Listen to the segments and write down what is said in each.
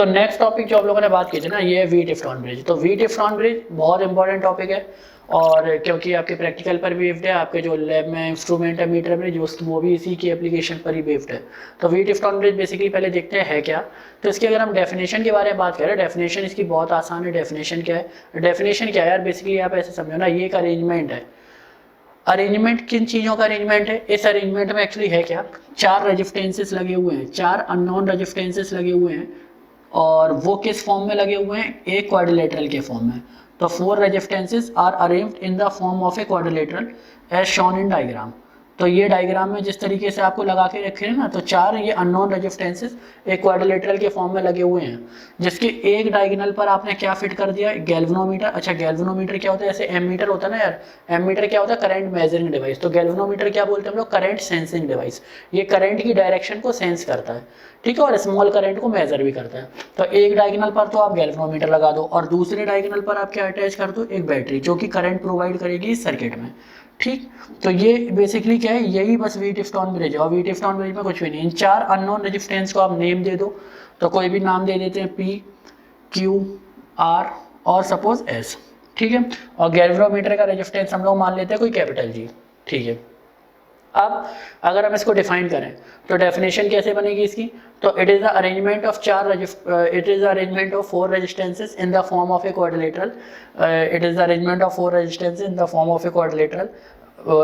तो next topic जो आप लोगों ने बात की थी ना, ये है व्हीट-इफ्टॉन ब्रिज। तो व्हीट-इफ्टॉन ब्रिज बहुत इंपॉर्टेंट टॉपिक है, और क्योंकि आपके प्रैक्टिकल पर भी बेस्ड है, आपके जो लैब में इंस्ट्रूमेंट है मीटर ब्रिज वो भी इसी की एप्लीकेशन पर ही बेस्ड है। तो व्हीट-इफ्टॉन ब्रिज बेसिकली पहले देखते हैं है क्या। तो इसकी अगर हम डेफिनेशन के बारे में बात करें, डेफिनेशन इसकी बहुत आसान है। डेफिनेशन क्या है, डेफिनेशन क्या है यार, बेसिकली आप ऐसे समझो ना, ये एक अरेंजमेंट है। अरेंजमेंट किन चीज़ों का अरेंजमेंट है, इस अरेंजमेंट में एक्चुअली है क्या, 4 रेजिस्टेंसेस लगे हुए हैं, 4 अननोन रेजिस्टेंसेस लगे हुए हैं, और वो किस फॉर्म में लगे हुए हैं, एक क्वाड्रिलेटरल के फॉर्म में। तो 4 resistances are arranged in the form of a quadrilateral as shown in diagram. तो ये डायग्राम में जिस तरीके से आपको लगा के रखे हैं ना, तो 4 ये अननोन रेजिस्टेंसेस एक क्वाड्रिलेटरल के फॉर्म में लगे हुए हैं, जिसके एक डायगोनल पर आपने क्या फिट कर दिया, गैल्वेनोमीटर। अच्छा, गैल्वेनोमीटर क्या होता है, जैसे एमीटर होता है ना यार, एमीटर क्या होता है, करंट मेजरिंग डिवाइस। तो गैल्वेनोमीटर क्या बोलते हैं हम लोग, करंट सेंसिंग डिवाइस। ये करंट की डायरेक्शन को सेंस करता है, ठीक है, और स्मॉल करंट को मेजर भी करता है। तो एक डायगोनल पर तो आप गैल्वेनोमीटर लगा दो, और दूसरे डायगोनल पर आप क्या अटैच कर दो, एक बैटरी, जो कि करंट प्रोवाइड करेगी इस सर्किट में, ठीक। तो ये बेसिकली क्या है, यही बस व्हीट-इफ्टॉन ब्रिज है, और व्हीट-इफ्टॉन ब्रिज में कुछ भी नहीं। इन 4 अननोन रेजिस्टेंस को आप नेम दे दो, तो कोई भी नाम दे देते हैं, P, Q, R और सपोज S, ठीक है। और गैल्वेनोमीटर का रेजिस्टेंस हम लोग मान लेते हैं कोई कैपिटल G, ठीक है। अब अगर हम इसको डिफाइन करें तो डेफिनेशन कैसे बनेगी इसकी, तो it is the arrangement of 4 resistances in the form of a quadrilateral, it is the arrangement of 4 resistances in the form of a quadrilateral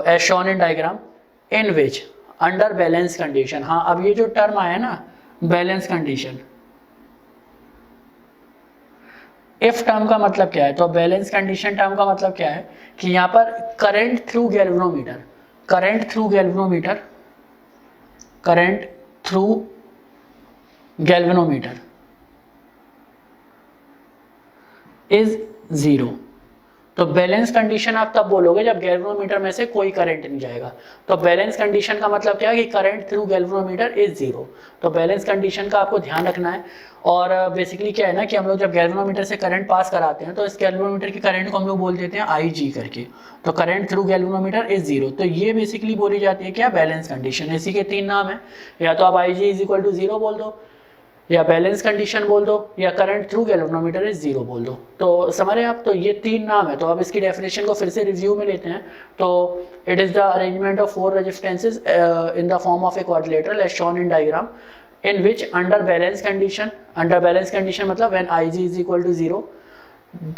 as shown in diagram in which under balance condition. हाँ, अब ये जो term आया ना, balance condition, if term का मतलब क्या है, तो बैलेंस कंडीशन टर्म का मतलब क्या है कि यहाँ पर current through galvanometer, current through galvanometer, current through galvanometer is 0। तो बैलेंस कंडीशन आप तब बोलोगे जब गैल्वेनोमीटर में से कोई करंट नहीं जाएगा। तो बैलेंस कंडीशन का मतलब क्या है कि करंट थ्रू गैल्वेनोमीटर इज 0। तो बैलेंस कंडीशन का आपको ध्यान रखना है। और बेसिकली क्या है ना कि हम लोग जब गैल्वेनोमीटर से करंट पास कराते हैं तो इस गैल्वेनोमीटर की करंट को हम लोग बोल देते हैं IG करके। तो करंट थ्रू गैल्वेनोमीटर इज 0। तो ये बेसिकली बोली जाती है क्या, बैलेंस कंडीशन। इसी के 3 नाम है, या तो आप IG इज इक्वल टू 0 बोल दो, या बैलेंस कंडीशन बोल दो, या करंट थ्रू गैल्वेनोमीटर इज 0 बोल दो। तो समझ रहे आप, तो ये 3 नाम है। तो अब इसकी डेफिनेशन को फिर से रिव्यू में लेते हैं। तो it is the arrangement of 4 resistances in the form of a quadrilateral as shown in diagram in which under balance condition मतलब when IG is equal to 0,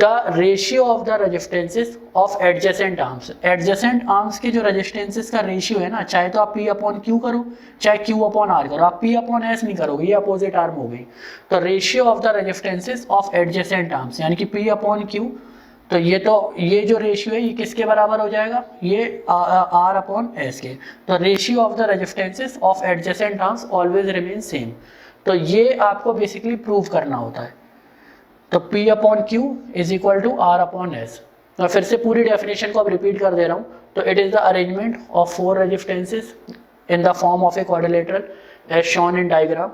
the ratio of the resistances of adjacent arms, adjacent arms के जो resistances का ratio है ना, चाहे तो आप P upon Q करो, चाहे Q upon R करो, आप P upon S नहीं करोगे, ये अपोजिट आर्म हो गई। तो ratio of the resistances of adjacent arms यानी कि P upon Q, तो ये जो रेशियो है ये किसके बराबर हो जाएगा, ये R अपॉन S के। तो ratio of the resistances of adjacent arms always remain same. तो ये आपको बेसिकली प्रूव करना होता है। तो P upon Q is equal to R upon S। मैं फिर से पूरी डेफिनेशन को अब रिपीट कर दे रहा हूँ। तो it is the arrangement of 4 resistances in the form of a quadrilateral as shown in diagram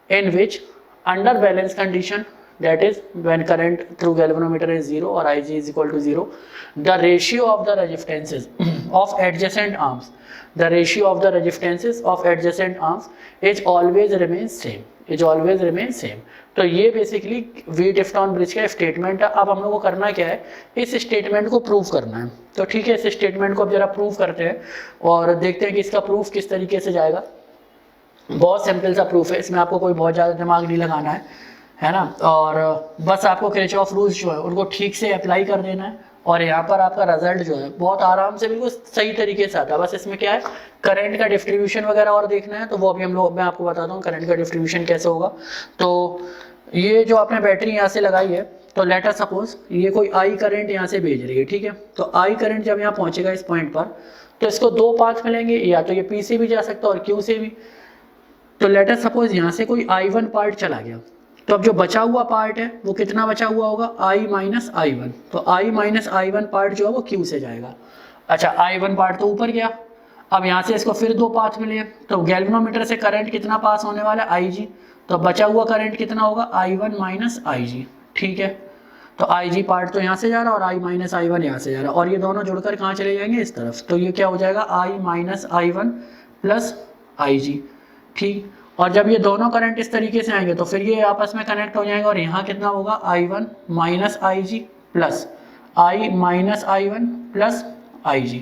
in which under balance condition, that is when current through galvanometer is 0 or IG is equal to 0, the ratio of the resistances of adjacent arms, the ratio of the resistances of adjacent arms is always remains same, is always remains same। तो ये basically व्हीट-इफ्टॉन bridge का statement है। अब हम लोग को करना क्या है, इस स्टेटमेंट को प्रूव करना है। तो ठीक है, इस स्टेटमेंट को अब जरा प्रूव करते हैं और देखते हैं कि इसका प्रूफ किस तरीके से जाएगा। बहुत सिंपल सा प्रूफ है, इसमें आपको कोई बहुत ज़्यादा दिमाग नहीं लगाना है ना, और बस आपको किरचॉफ रूल्स जो है उनको ठीक से अप्लाई कर देना है, और यहाँ पर आपका रिजल्ट जो है बहुत आराम से बिल्कुल सही तरीके से आता है। बस इसमें क्या है, करंट का डिस्ट्रीब्यूशन वगैरह और देखना है, तो वो अभी मैं आपको बताता हूँ करंट का डिस्ट्रीब्यूशन कैसे होगा। तो ये जो आपने बैटरी यहाँ से लगाई है, तो लेट अस सपोज ये कोई I करंट यहाँ से भेज रही है, ठीक है। तो I करंट जब यहाँ पहुँचेगा इस पॉइंट पर, तो इसको 2 पाथ मिलेंगे, या तो ये P से भी जा सकता है और Q से भी। तो लेट अस सपोज यहाँ से कोई I1 पार्ट चला गया, तो अब जो बचा हुआ पार्ट है वो कितना बचा हुआ होगा, I माइनस I1। तो I माइनस I1 पार्ट जो है वो Q से जाएगा। अच्छा, I1 पार्ट तो ऊपर गया, अब यहाँ से इसको फिर 2 पाथ मिले, तो गैल्वेनोमीटर से करंट कितना पास होने वाला है, IG। तो बचा हुआ करंट कितना होगा, I1 माइनस IG, ठीक है। तो IG पार्ट तो यहाँ से जा रहा है और I माइनस I1 यहाँ से जा रहा है, और ये दोनों जुड़कर कहाँ चले जाएंगे, इस तरफ। तो ये क्या हो जाएगा, I minus I1 plus IG, ठीक। और जब ये दोनों करंट इस तरीके से आएंगे तो फिर ये आपस में कनेक्ट हो जाएंगे और यहाँ कितना होगा I1 minus IG plus I minus I1 plus IG।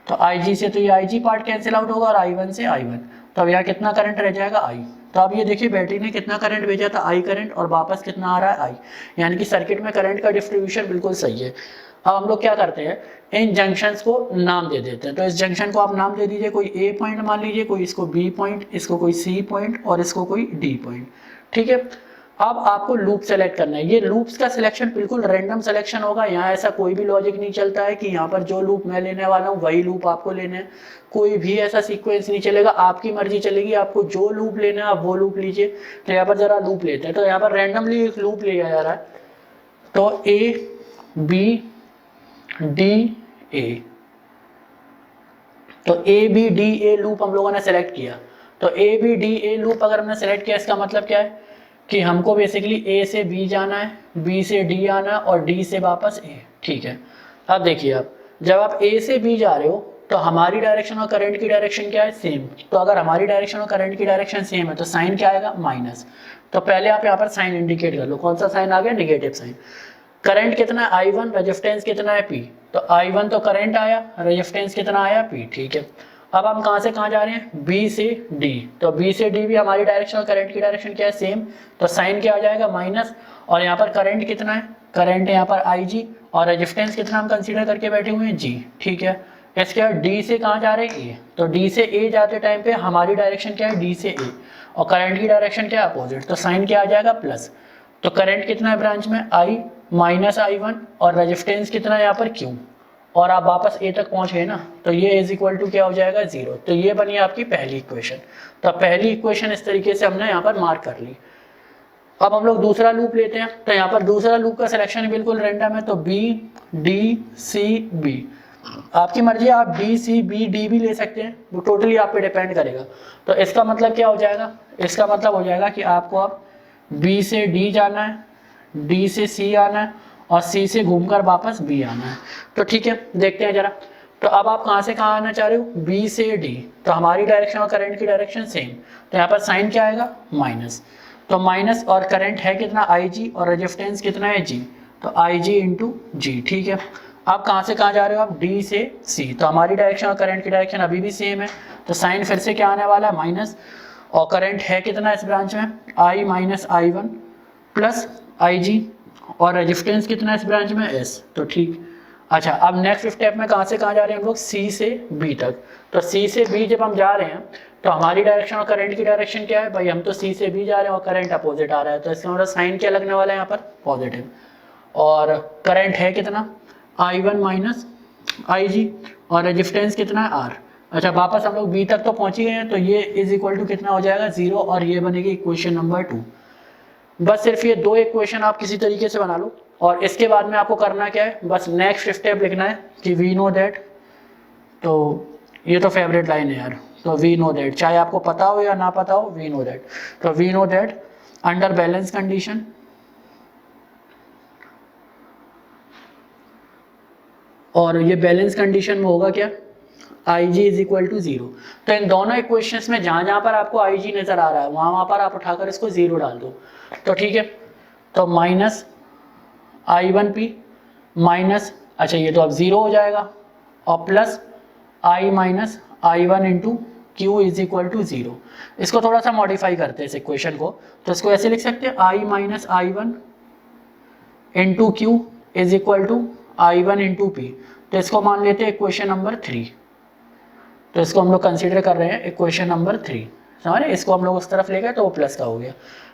तो IG से तो ये IG पार्ट कैंसिल आउट होगा और I1 से I1, तो अब यहाँ कितना करंट रह जाएगा I। तो अब ये देखिए बैटरी ने कितना करंट भेजा था I करंट और वापस कितना आ रहा है I, यानी कि सर्किट में करंट का डिस्ट्रीब्यूशन बिल्कुल सही है। अब हम लोग क्या करते हैं, इन जंक्शंस को नाम दे देते हैं। तो इस जंक्शन को आप नाम दे दीजिए, कोई A पॉइंट मान लीजिए, कोई इसको B पॉइंट, इसको कोई C पॉइंट और इसको कोई D पॉइंट, ठीक है। अब आपको लूप सेलेक्ट करना है। ये लूप्स का सिलेक्शन बिल्कुल रैंडम सिलेक्शन होगा, यहाँ ऐसा कोई भी लॉजिक नहीं चलता है कि यहाँ पर जो लूप मैं लेने वाला हूँ वही लूप आपको लेने हैं, कोई भी ऐसा सीक्वेंस नहीं चलेगा, आपकी मर्जी चलेगी, आपको जो लूप लेना है आप वो लूप लीजिए। तो यहाँ पर जरा लूप लेते हैं, तो यहाँ पर रैंडमली एक लूप लिया जा रहा है, तो A B D A, तो A B D A loop हम लोगों ने सेलेक्ट किया। तो A B D A loop अगर हमने सेलेक्ट किया, इसका मतलब क्या है कि हमको बेसिकली A से B जाना है, B से D आना है और D से वापस A, ठीक है। अब देखिए, आप जब आप A से B जा रहे हो तो हमारी डायरेक्शन और करंट की डायरेक्शन क्या है, सेम। तो अगर हमारी डायरेक्शन और करंट की डायरेक्शन सेम है तो साइन क्या आएगा, माइनस। तो पहले आप यहाँ पर साइन इंडिकेट कर लो, कौन सा साइन आ गया, निगेटिव साइन। करंट कितना है I1, रेजिस्टेंस कितना है P, तो I1 तो करंट आया, रेजिस्टेंस कितना आया P, ठीक है। अब हम कहाँ से कहाँ जा रहे हैं, B से D, तो B से D भी हमारी डायरेक्शन और करंट की डायरेक्शन क्या है, सेम। तो साइन क्या आ जाएगा, माइनस। और यहाँ पर करंट कितना है, करंट है यहाँ पर IG और रेजिस्टेंस कितना हम कंसीडर करके बैठे हुए हैं, G, ठीक है। इसके बाद D से कहाँ जा रहे हैं, A, तो D से A जाते टाइम पे हमारी डायरेक्शन क्या है, D से A, और करंट की डायरेक्शन क्या है, अपोजिट। तो साइन क्या आ जाएगा, प्लस। तो करंट कितना है ब्रांच में, I माइनस I1 और रेजिस्टेंस कितना है यहाँ पर Q, और आप वापस A तक पहुँच गए ना, तो ये इज इक्वल टू क्या हो जाएगा, 0। तो ये बनी आपकी पहली इक्वेशन। तो पहली इक्वेशन इस तरीके से हमने यहाँ पर मार्क कर ली। अब हम लोग दूसरा लूप लेते हैं, तो यहाँ पर दूसरा लूप का सिलेक्शन बिल्कुल रैंडम है, तो B D C B, आपकी मर्जी है, आप D C B D भी ले सकते हैं, वो टोटली आप पे डिपेंड करेगा। तो इसका मतलब क्या हो जाएगा, इसका मतलब हो जाएगा कि आपको अब B से D जाना है, D से C आना है और C से घूमकर वापस B आना है। तो ठीक है, देखते हैं जरा। तो अब आप कहाँ से कहाँ आना चाह रहे हो, B से D, तो हमारी डायरेक्शन और करंट की डायरेक्शन सेम, तो यहाँ पर साइन क्या आएगा, माइनस। तो माइनस, और करंट है कितना, IG, और रेजिस्टेंस कितना है, G, तो IG इंटू G, ठीक है। आप कहाँ से कहाँ जा रहे हो, आप D से C, तो हमारी डायरेक्शन और करंट की डायरेक्शन अभी भी सेम है, तो साइन फिर से क्या आने वाला है, माइनस। और करंट है कितना इस ब्रांच में, I minus I1 plus IG, और रेजिस्टेंस कितना है इस ब्रांच में, S, तो ठीक। अच्छा, अब नेक्स्ट स्टेप में कहाँ से कहाँ जा रहे हैं हम लोग, C से B तक। तो C से B जब हम जा रहे हैं तो हमारी डायरेक्शन और करंट की डायरेक्शन क्या है भाई, हम तो C से B जा रहे हैं और करंट अपोजिट आ रहा है, तो इसका मतलब साइन क्या लगने वाला है यहाँ पर, पॉजिटिव। और करंट है कितना, I1 माइनस IG, और रेजिस्टेंस कितना है, R। अच्छा, वापस हम लोग B तक तो पहुँच ही गए हैं, तो ये इज इक्वल टू कितना हो जाएगा, 0, और ये बनेगी इक्वेशन नंबर 2। बस सिर्फ ये दो इक्वेशन आप किसी तरीके से बना लो, और इसके बाद में आपको करना क्या है, बस नेक्स्ट स्टेप लिखना है कि वी नो दैट, तो ये तो फेवरेट लाइन है यार, तो वी नो दैट, चाहे आपको पता हो या ना पता हो, वी नो दैट। तो we know that under balance condition, और ये बैलेंस कंडीशन में होगा क्या, IG इज इक्वल टू 0। तो इन दोनों इक्वेशंस में जहाँ जहाँ पर आपको IG नज़र आ रहा है वहाँ पर आप उठाकर इसको 0 डाल दो, तो ठीक है। तो माइनस I1P माइनस, अच्छा ये तो अब 0 हो जाएगा, और plus I minus I1 into Q is equal to 0। इसको थोड़ा सा मॉडिफाई करते हैं इस इक्वेशन को, तो इसको ऐसे लिख सकते हैं, I minus I1 into Q is equal to I1 into P। तो इसको मान लेते हैं इक्वेशन नंबर 3, तो इसको हम लोग कंसीडर कर रहे हैं इक्वेशन नंबर 3, समझ रहे, इसको हम लोग उस तरफ ले गए तो वो प्लस का हो गया।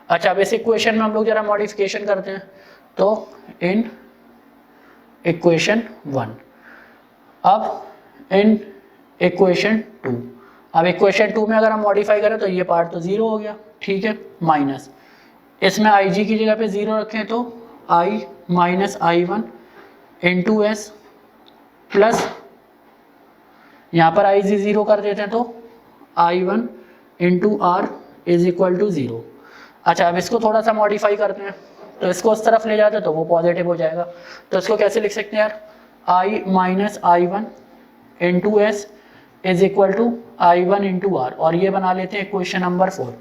अच्छा, अब इस इक्वेशन में हम लोग जरा मॉडिफिकेशन करते हैं, तो इन इक्वेशन 1, अब इन इक्वेशन 2, अब इक्वेशन 2 में अगर हम मॉडिफाई करें तो ये पार्ट तो 0 हो गया, ठीक है, माइनस, इसमें IG की जगह पे 0 रखें तो I minus I1 into S plus, यहाँ पर I 0 कर देते हैं तो I1 into R is equal to 0। अच्छा, अब इसको थोड़ा सा मॉडिफाई करते हैं, तो इसको उस तरफ ले जाते हैं तो वो पॉजिटिव हो जाएगा। तो इसको कैसे लिख सकते हैं यार, I minus I1 into S is equal to I1 into R, और ये बना लेते हैं इक्वेशन नंबर 4।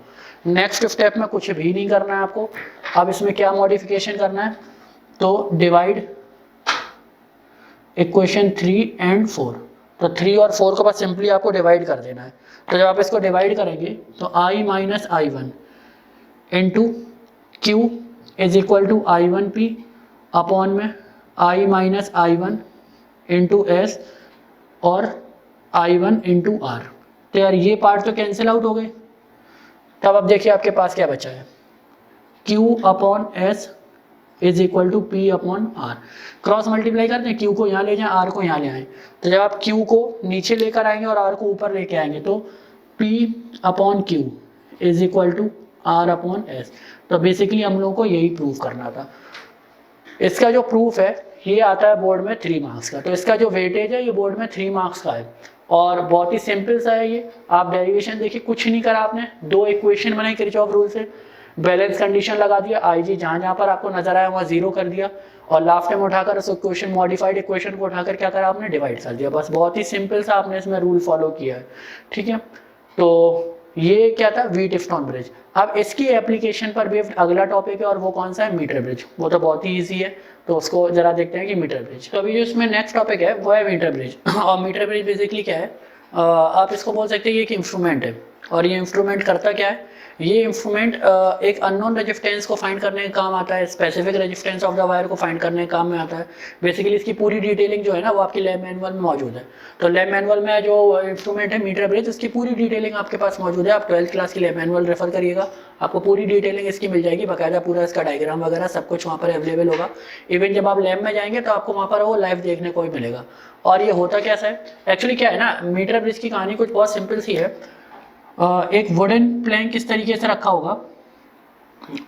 नेक्स्ट स्टेप में कुछ भी नहीं करना है आपको। अब इसमें क्या मॉडिफिकेशन करना है, तो डिवाइड इक्वेशन 3 एंड 4, तो 3 और 4 को बस सिंपली आपको डिवाइड कर देना है। तो जब आप इसको डिवाइड करेंगे तो I minus I1 into Q is equal to I1P upon में I minus I1 into S और I1 इंटू आर। तो यार ये पार्ट तो कैंसिल आउट हो गए। तब अब देखिए आपके पास क्या बचा है, Q upon S is equal to P upon R. Cross multiply करते हैं, Q को यहाँ ले जाएं, R को यहाँ ले आएँ। तो जब आप Q को नीचे लेकर आएंगे और R को ऊपर लेके आएंगे तो P upon Q is equal to R upon S. तो बेसिकली हम लोगों को यही प्रूव करना था। इसका जो प्रूफ है ये आता है बोर्ड में 3 मार्क्स का, तो इसका जो वेटेज है ये बोर्ड में 3 मार्क्स का है और बहुत ही सिंपल सा है ये। आप डेरिवेशन देखिए, कुछ नहीं करा आपने, 2 इक्वेशन बनाई किरचॉफ रूल से, बैलेंस कंडीशन लगा दिया, IG जहाँ जहाँ पर आपको नजर आया वहाँ 0 कर दिया और लास्ट टाइम उठाकर उस इक्वेशन मॉडिफाइड इक्वेशन को उठाकर क्या करा आपने, डिवाइड कर दिया। बस बहुत ही सिंपल सा आपने इसमें रूल फॉलो किया है, ठीक है। तो ये क्या था, व्हीटस्टोन ब्रिज। अब इसकी एप्लीकेशन पर बेस्ड अगला टॉपिक है और वो कौन सा है, मीटर ब्रिज। वो तो बहुत ही ईजी है, तो उसको जरा देखते हैं कि मीटर ब्रिज। तो अभी जो इसमें नेक्स्ट टॉपिक है वो है मीटर ब्रिज। और मीटर ब्रिज बेसिकली क्या है, आप इसको बोल सकते हैं ये एक इंस्ट्रूमेंट है। और ये इंस्ट्रूमेंट करता क्या है, ये इंस्ट्रूमेंट एक अननोन रेजिस्टेंस को फाइंड करने का काम आता है, specific resistance of the wire को फाइंड करने का काम में आता है। बेसिकली इसकी पूरी डिटेलिंग जो है ना वो आपकी लैब मैनुअल में मौजूद है। तो लैब मैनुअल में जो इंस्ट्रूमेंट है मीटर ब्रिज, उसकी पूरी डिटेलिंग आपके पास मौजूद है। आप 12th क्लास की लैब मैनुअल रेफर करिएगा, आपको पूरी डिटेलिंग इसकी मिल जाएगी, बाकायदा पूरा इसका डायग्राम वगैरह सब कुछ वहाँ पर अवेलेबल होगा। इवन जब आप लैब में जाएंगे तो आपको वहाँ पर वो लाइव देखने को ही मिलेगा। और ये होता कैसा है, एक्चुअली क्या है ना, मीटर ब्रिज की कहानी कुछ बहुत सिंपल सी है। एक वुडन प्लैंक इस तरीके से रखा होगा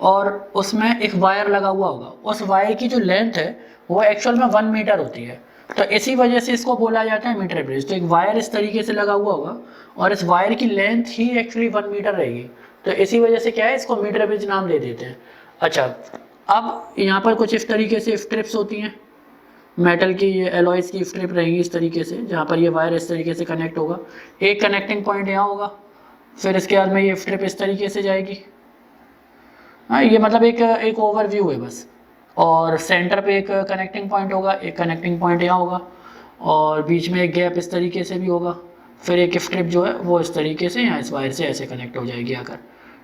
और उसमें एक वायर लगा हुआ होगा। उस वायर की जो लेंथ है वो एक्चुअल में 1 मीटर होती है, तो इसी वजह से इसको बोला जाता है मीटर ब्रिज। तो एक वायर इस तरीके से लगा हुआ होगा और इस वायर की लेंथ ही एक्चुअली 1 मीटर रहेगी, तो इसी वजह से क्या है, इसको मीटर ब्रिज नाम दे देते हैं। अच्छा, अब यहाँ पर कुछ इस तरीके से स्ट्रिप्स होती हैं, मेटल की ये एलॉयज की स्ट्रिप रहेगी इस तरीके से, जहाँ पर ये वायर इस तरीके से कनेक्ट होगा। एक कनेक्टिंग पॉइंट यहाँ होगा, फिर इसके बाद में ये स्ट्रिप इस तरीके से जाएगी। हाँ, ये मतलब एक ओवरव्यू है बस। और सेंटर पे एक कनेक्टिंग पॉइंट होगा, एक कनेक्टिंग पॉइंट यहाँ होगा और बीच में एक गैप इस तरीके से भी होगा। फिर एक स्ट्रिप जो है वो इस तरीके से यहाँ इस वायर से ऐसे कनेक्ट हो जाएगी आकर,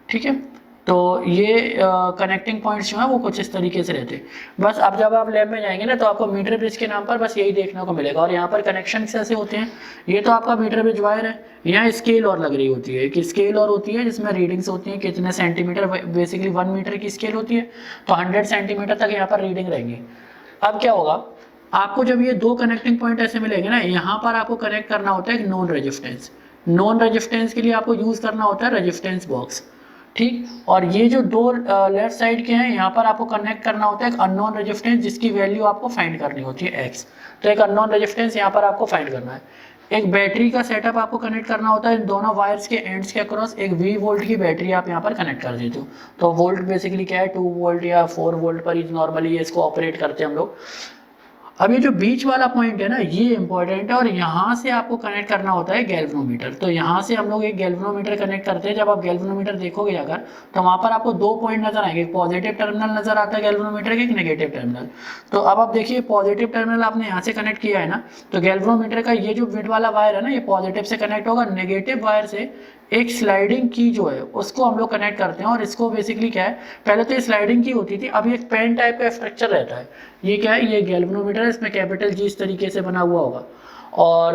ठीक है। तो ये कनेक्टिंग पॉइंट्स जो है वो कुछ इस तरीके से रहते हैं। बस अब जब आप लैब में जाएंगे ना तो आपको मीटर ब्रिज के नाम पर बस यही देखने को मिलेगा। और यहाँ पर कनेक्शन कैसे होते हैं, ये तो आपका मीटर ब्रिज वायर है, यहाँ स्केल और लग रही होती है, कि स्केल और होती है जिसमें रीडिंग्स होती हैं कितने सेंटीमीटर, बेसिकली 1 मीटर की स्केल होती है, तो 100 सेंटीमीटर तक यहाँ पर रीडिंग रहेंगी। अब क्या होगा, आपको जब ये 2 कनेक्टिंग पॉइंट ऐसे मिलेंगे ना, यहाँ पर आपको कनेक्ट करना होता है एक नॉन रेजिस्टेंस। नॉन रेजिस्टेंस के लिए आपको यूज़ करना होता है रेजिस्टेंस बॉक्स, ठीक। और ये जो 2 लेफ्ट साइड के हैं, यहाँ पर आपको कनेक्ट करना होता है एक अननोन रेजिस्टेंस जिसकी वैल्यू आपको फाइंड करनी होती है x। तो एक अननोन रेजिस्टेंस यहाँ पर आपको फाइंड करना है। एक बैटरी का सेटअप आपको कनेक्ट करना होता है इन दोनों वायर्स के एंड्स के अक्रॉस। एक V वोल्ट की बैटरी आप यहाँ पर कनेक्ट कर देते हो। तो वोल्ट बेसिकली क्या है, 2 वोल्ट या 4 वोल्ट पर ही नॉर्मली इसको ऑपरेट करते हैं हम लोग। अब ये जो बीच वाला पॉइंट है ना, ये इंपॉर्टेंट है और यहाँ से आपको कनेक्ट करना होता है गैल्वेनोमीटर। तो यहाँ से हम लोग एक गैल्वेनोमीटर कनेक्ट करते हैं। जब आप गैल्वेनोमीटर देखोगे अगर, तो वहाँ पर आपको 2 पॉइंट नजर आएंगे, एक पॉजिटिव टर्मिनल नजर आता है गैल्वेनोमीटर के, एक नेगेटिव टर्मिनल। तो अब आप देखिए पॉजिटिव टर्मिनल आपने यहाँ से कनेक्ट किया है ना, तो गैल्वेनोमीटर का ये जो विड वाला वायर है ना, ये पॉजिटिव से कनेक्ट होगा। नेगेटिव वायर से एक स्लाइडिंग की जो है उसको हम लोग कनेक्ट करते हैं। और इसको बेसिकली क्या है, पहले तो ये स्लाइडिंग की होती थी, अब ये एक पेन टाइप का स्ट्रक्चर रहता है। ये क्या है, ये गैल्वेनोमीटर है, इसमें कैपिटल G इस तरीके से बना हुआ होगा और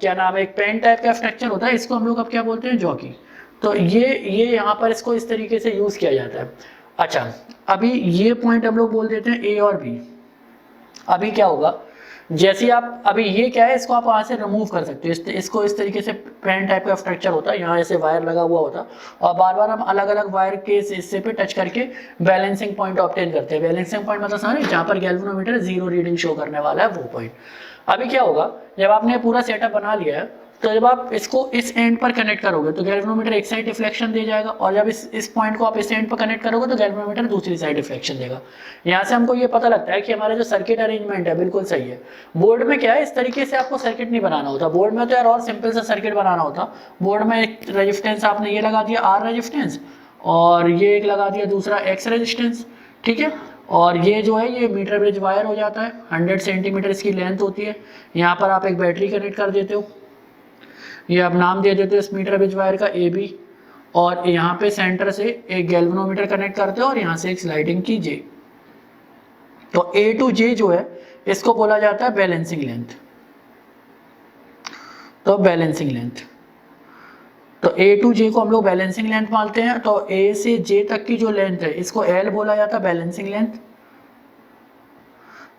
क्या नाम है, एक पेन टाइप का स्ट्रक्चर होता है। इसको हम लोग अब क्या बोलते हैं, जॉकी। तो ये यहाँ पर इसको इस तरीके से यूज़ किया जाता है। अच्छा, अभी ये पॉइंट हम लोग बोल देते हैं A और B। अभी क्या होगा, जैसे आप अभी ये क्या है, इसको आप वहाँ से रिमूव कर सकते हो। इसको इस तरीके से पेन टाइप का स्ट्रक्चर होता है, यहाँ ऐसे वायर लगा हुआ होता और बार बार हम अलग अलग वायर के हिस्से पे टच करके बैलेंसिंग पॉइंट ऑब्टेन करते हैं। बैलेंसिंग पॉइंट मतलब सारे जहाँ पर गैल्वेनोमीटर 0 रीडिंग शो करने वाला है वो पॉइंट। अभी क्या होगा, जब आपने पूरा सेटअप बना लिया है तो जब आप इसको इस एंड पर कनेक्ट करोगे तो गैल्वेनोमीटर एक साइड डिफ्लेक्शन दे जाएगा, और जब इस पॉइंट को आप इस एंड पर कनेक्ट करोगे तो गैल्वेनोमीटर दूसरी साइड डिफ्लेक्शन देगा। यहाँ से हमको ये पता लगता है कि हमारा जो सर्किट अरेंजमेंट है बिल्कुल सही है। बोर्ड में क्या है, इस तरीके से आपको सर्किट नहीं बनाना होता। बोर्ड में तो यार और सिंपल सा सर्किट बनाना होता। बोर्ड में एक रेजिस्टेंस आपने ये लगा दिया आर रेजिस्टेंस, और ये एक लगा दिया दूसरा एक्स रेजिस्टेंस, ठीक है। और ये जो है ये मीटर ब्रिज वायर हो जाता है, 100 सेंटीमीटर इसकी लेंथ होती है। यहाँ पर आप एक बैटरी कनेक्ट कर देते हो, ये आप नाम दे देते हो इस मीटर ब्रिज वायर का ए बी, और यहाँ पे सेंटर से एक गैल्वेनोमीटर कनेक्ट करते हो और यहाँ से एक स्लाइडिंग की जे। तो ए टू जे जो है इसको बोला जाता है बैलेंसिंग लेंथ। तो बैलेंसिंग लेंथ, तो ए टू जे को हम लोग बैलेंसिंग लेंथ मानते हैं। तो ए से जे तक की जो लेंथ है इसको एल बोला जाता है, बैलेंसिंग लेंथ।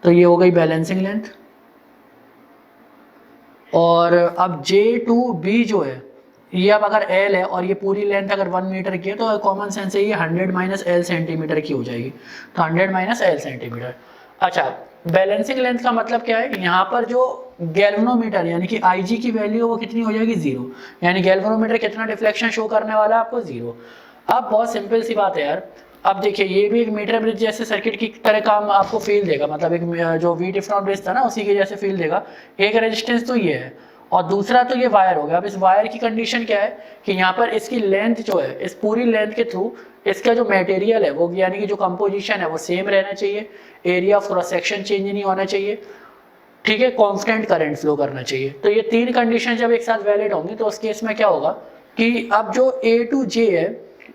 तो ये हो गई बैलेंसिंग लेंथ। और अब जे टू बी जो है ये अब अगर एल है और ये पूरी लेंथ अगर 1 मीटर की है तो कॉमन सेंस से ये 100 माइनस एल सेंटीमीटर की हो जाएगी। तो 100 माइनस एल सेंटीमीटर। अच्छा, बैलेंसिंग लेंथ का मतलब क्या है, यहाँ पर जो गैल्वेनोमीटर यानी कि IG की वैल्यू वो कितनी हो जाएगी, 0। यानी गैल्वेनोमीटर कितना डिफ्लेक्शन शो करने वाला है आपको, 0। अब बहुत सिंपल सी बात है यार। अब देखिए ये भी एक मीटर ब्रिज जैसे सर्किट की तरह काम आपको फील देगा, मतलब एक जो वी डिफरेंट ब्रिज था ना उसी के जैसे फील देगा। एक रेजिस्टेंस तो ये है और दूसरा तो ये वायर हो गया। अब इस वायर की कंडीशन क्या है कि यहाँ पर इसकी लेंथ जो है इस पूरी लेंथ के थ्रू इसका जो मटेरियल है वो यानी कि जो कंपोजिशन है वो सेम रहना चाहिए, area of cross section change नहीं होना चाहिए, ठीक है, कांस्टेंट करंट फ्लो करना चाहिए। तो ये तीन कंडीशन जब एक साथ वैलिड होंगी तो उस केस में क्या होगा कि अब जो ए टू जे है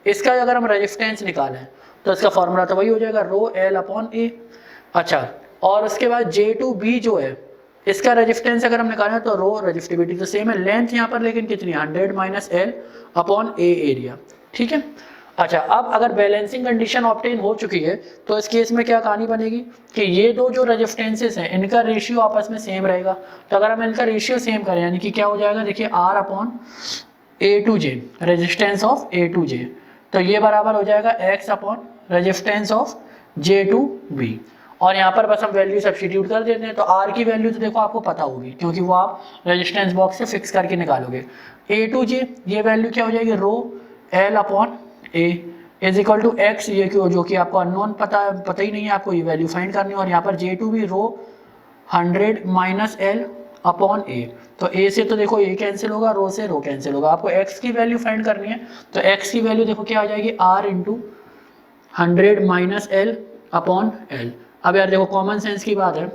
इसका अगर हम रेजिस्टेंस निकालें तो इसका फॉर्मूला तो वही हो जाएगा रो एल अपॉन ए। अच्छा, और उसके बाद जे टू बी जो है इसका रेजिस्टेंस अगर हम निकालें तो रो रेजिस्टिविटी तो सेम है, लेंथ यहाँ पर लेकिन कितनी 100 माइनस एल अपॉन ए एरिया, ठीक है। अच्छा, अब अगर बैलेंसिंग कंडीशन ऑब्टेन हो चुकी है तो इस केस में क्या कहानी बनेगी कि ये दो जो रेजिस्टेंसेस हैं इनका रेशियो आपस में सेम रहेगा। तो अगर हम इनका रेशियो सेम करें यानी कि क्या हो जाएगा, देखिए R upon A to J, resistance of A to J, तो ये बराबर हो जाएगा X upon resistance of J to B. और यहाँ पर बस हम वैल्यू सब्स्टिट्यूट कर देते हैं। तो आर की वैल्यू तो देखो आपको पता होगी क्योंकि वो आप रेजिस्टेंस बॉक्स से फिक्स करके निकालोगे। ए टू जे ये वैल्यू क्या हो जाएगी, rho L upon A is equal to X, ये क्यों जो कि आपको अननोन पता ही नहीं है, आपको ये वैल्यू फाइंड करनी है। और यहाँ पर जे टू भी रो 100 माइनस एल अपॉन ए, तो ए से तो देखो ए कैंसिल होगा, रो से रो कैंसिल होगा। आपको एक्स की वैल्यू फाइंड करनी है तो एक्स की वैल्यू देखो क्या आ जाएगी, R into 100 minus L upon L. अब यार देखो कॉमन सेंस की बात है,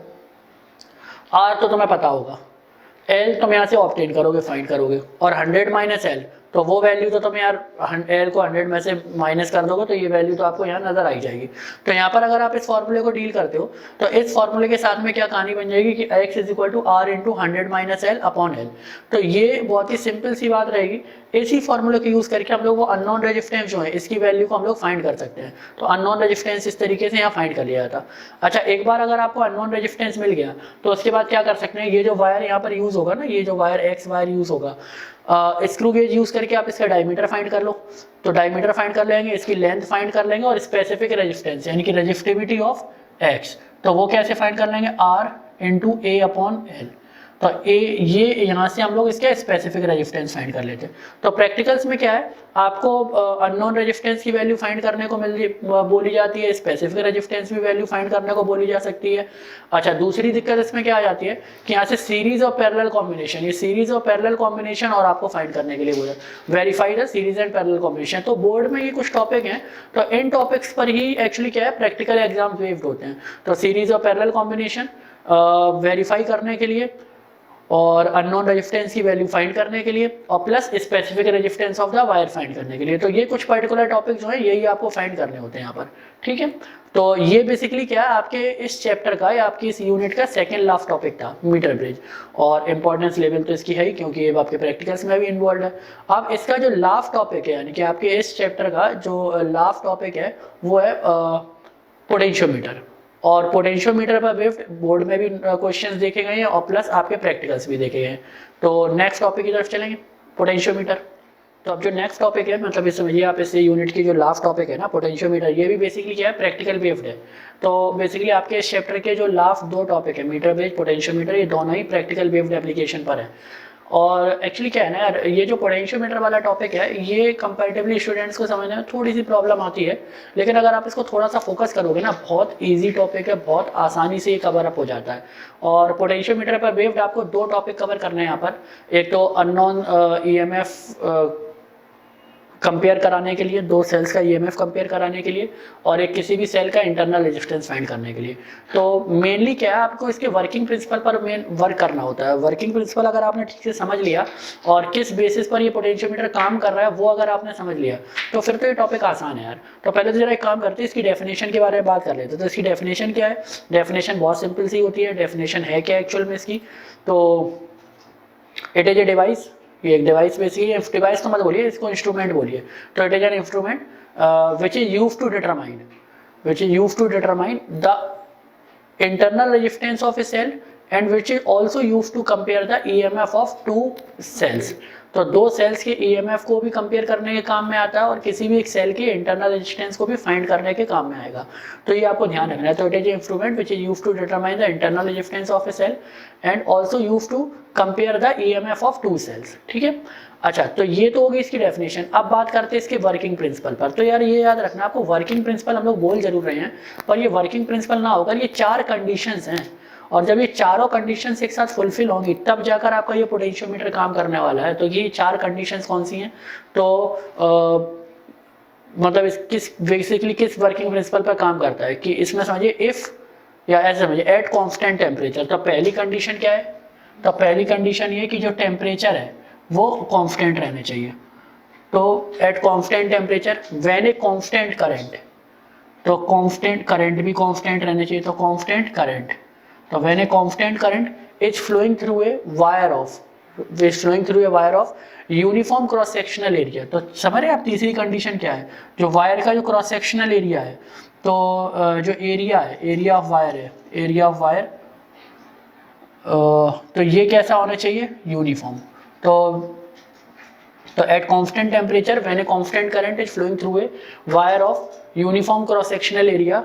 आर तो तुम्हें पता होगा, एल तुम यहाँ से ऑब्टेन करोगे, फाइंड करोगे, और 100 माइनस एल तो वो वैल्यू तो तुम यार एल को 100 में से माइनस कर दोगे तो ये वैल्यू तो आपको यहाँ नजर आई जाएगी। तो यहाँ पर अगर आप इस फॉर्मूले को डील करते हो तो इस फॉर्मूले के साथ में क्या कहानी बन जाएगी कि x is equal to R into 100 minus L upon L. तो ये बहुत ही सिंपल सी बात रहेगी। इसी फॉर्मूले को यूज करके हम लोग वो अननोन रेजिस्टेंस जो है इसकी वैल्यू को हम लोग फाइंड कर सकते हैं। तो अननोन रेजिस्टेंस इस तरीके से यहाँ फाइंड कर लिया जाता। अच्छा, एक बार अगर आपको अननोन रेजिस्टेंस मिल गया तो उसके बाद क्या कर सकते हैं, ये जो वायर यहाँ पर यूज होगा ना, ये जो वायर एक्स वायर यूज होगा, स्क्रू गेज यूज करके आप इसका डायमीटर फाइंड कर लो। तो डायमीटर फाइंड कर लेंगे, इसकी लेंथ फाइंड कर लेंगे और स्पेसिफिक रेजिस्टेंस यानी कि रेजिस्टिविटी ऑफ एक्स, तो वो कैसे फाइंड कर लेंगे, R into A upon L. तो ए ये यहाँ से हम लोग इसके स्पेसिफिक रेजिस्टेंस फाइंड कर लेते हैं। तो प्रैक्टिकल्स में क्या है, आपको अननोन रेजिस्टेंस की वैल्यू फाइंड करने को बोली जाती है, स्पेसिफिक रेजिस्टेंस भी वैल्यू फाइंड करने को बोली जा सकती है। अच्छा, दूसरी दिक्कत इसमें क्या आ जाती है कि यहाँ से सीरीज और पैरेलल कॉम्बिनेशन, ये सीरीज और पैरेलल कॉम्बिनेशन और आपको फाइंड करने के लिए बोला verify the series and parallel combination. तो बोर्ड में ये कुछ टॉपिक हैं, तो इन टॉपिक्स पर ही एक्चुअली क्या है प्रैक्टिकल एग्जाम वेव्ड होते हैं। तो सीरीज और पैरेलल कॉम्बिनेशन वेरीफाई करने के लिए और अननोन रेजिस्टेंस की वैल्यू फाइंड करने के लिए और plus specific resistance of the wire find करने के लिए। तो ये कुछ पर्टिकुलर टॉपिक जो है यही आपको फाइंड करने होते हैं यहाँ पर, ठीक है। तो ये बेसिकली क्या है आपके इस चैप्टर का या आपकी इस यूनिट का सेकंड लास्ट टॉपिक था, मीटर ब्रिज। और इंपॉर्टेंस लेवल तो इसकी है ही क्योंकि ये आपके प्रैक्टिकल्स में भी इन्वॉल्व है। अब इसका जो लास्ट टॉपिक है यानी कि आपके इस चैप्टर का जो लास्ट टॉपिक है वो है पोटेंशियोमीटर। और पोटेंशियोमीटर पर बेस्ड बोर्ड में भी क्वेश्चंस देखे गए हैं और प्लस आपके प्रैक्टिकल्स भी देखे गए हैं। तो नेक्स्ट टॉपिक की तरफ चलेंगे, पोटेंशियोमीटर। तो अब जो नेक्स्ट टॉपिक है मतलब ये समझिए आप इस यूनिट की जो लास्ट टॉपिक है ना पोटेंशियोमीटर, ये भी बेसिकली क्या है प्रैक्टिकल बेस्ड है। तो बेसिकली आपके इस चैप्टर के जो लास्ट दो टॉपिक है मीटर बेस्ड पोटेंशियोमीटर, ये दोनों ही प्रैक्टिकल बेस्ड एप्लीकेशन पर है। और एक्चुअली क्या है ना यार, ये जो पोटेंशियोमीटर वाला टॉपिक है ये कंपैरेटिवली स्टूडेंट्स को समझने में थोड़ी सी प्रॉब्लम आती है, लेकिन अगर आप इसको थोड़ा सा फोकस करोगे ना, बहुत ईजी टॉपिक है, बहुत आसानी से ये कवर अप हो जाता है। और पोटेंशियोमीटर पर बेस्ड आपको दो टॉपिक कवर करने हैं यहाँ पर, एक तो अननोन ईएमएफ कंपेयर कराने के लिए, दो सेल्स का ईएमएफ कंपेयर कराने के लिए, और एक किसी भी सेल का इंटरनल रेजिस्टेंस फाइंड करने के लिए। तो मेनली क्या है, आपको इसके वर्किंग प्रिंसिपल पर मेन वर्क करना होता है। वर्किंग प्रिंसिपल अगर आपने ठीक से समझ लिया और किस बेसिस पर ये पोटेंशियोमीटर काम कर रहा है वो अगर आपने समझ लिया, तो फिर तो ये टॉपिक आसान है यार। तो पहले तो जरा एक काम करते हैं, इसकी डेफिनेशन के बारे में बात कर लेते हैं। तो इसकी डेफिनेशन क्या है? डेफिनेशन बहुत सिंपल सी होती है। डेफिनेशन है क्या एक्चुअल में इसकी? तो इट इज ए डिवाइस, ये एक डिवाइस बेसिकली, डिवाइस तो मत बोलिए, इसको इंस्ट्रूमेंट बोलिए। तो it is an instrument which is used to determine the internal resistance of a cell and which is also used to compare the EMF of two cells। तो दो sales के EMF को भी कंपेयर करने के काम में आता है और किसी भी एक सेल की इंटरनल रेजिस्टेंस को भी फाइंड करने के काम में आएगा। तो ये आपको ध्यान रखना है। तो it is instrument which is used to determine the internal resistance of a cell and also used to compare the EMF of two cells. ठीक है, अच्छा, तो ये तो होगी इसकी डेफिनेशन। अब बात करते हैं इसके वर्किंग प्रिंसिपल पर। तो यार ये याद रखना, आपको वर्किंग प्रिंसिपल हम लोग बोल जरूर रहे हैं, पर ये वर्किंग प्रिंसिपल ना होकर ये चार कंडीशंस हैं, और जब ये चारों कंडीशंस एक साथ फुलफिल होंगी तब जाकर आपका ये पोटेंशियोमीटर काम करने वाला है। तो ये चार कंडीशंस कौन सी हैं? तो मतलब किस बेसिकली किस वर्किंग प्रिंसिपल पर काम करता है कि इसमें समझिए इफ, या ऐसे समझिए एट कांस्टेंट टेम्परेचर। तो पहली कंडीशन क्या है? तो पहली कंडीशन ये कि जो टेम्परेचर है वो कांस्टेंट रहने चाहिए। तो at constant temperature when a constant current, तो कांस्टेंट करंट भी कांस्टेंट रहने चाहिए। तो कांस्टेंट करंट, तो when a constant current is flowing through a wire of uniform cross sectional area. तो समझ रहे हैं आप तीसरी कंडीशन क्या है? जो वायर का जो क्रॉस सेक्शनल एरिया है, तो जो एरिया है, एरिया ऑफ वायर, तो ये कैसा होना चाहिए? यूनिफॉर्म। तो at constant temperature when a constant current is flowing through a wire of uniform cross sectional area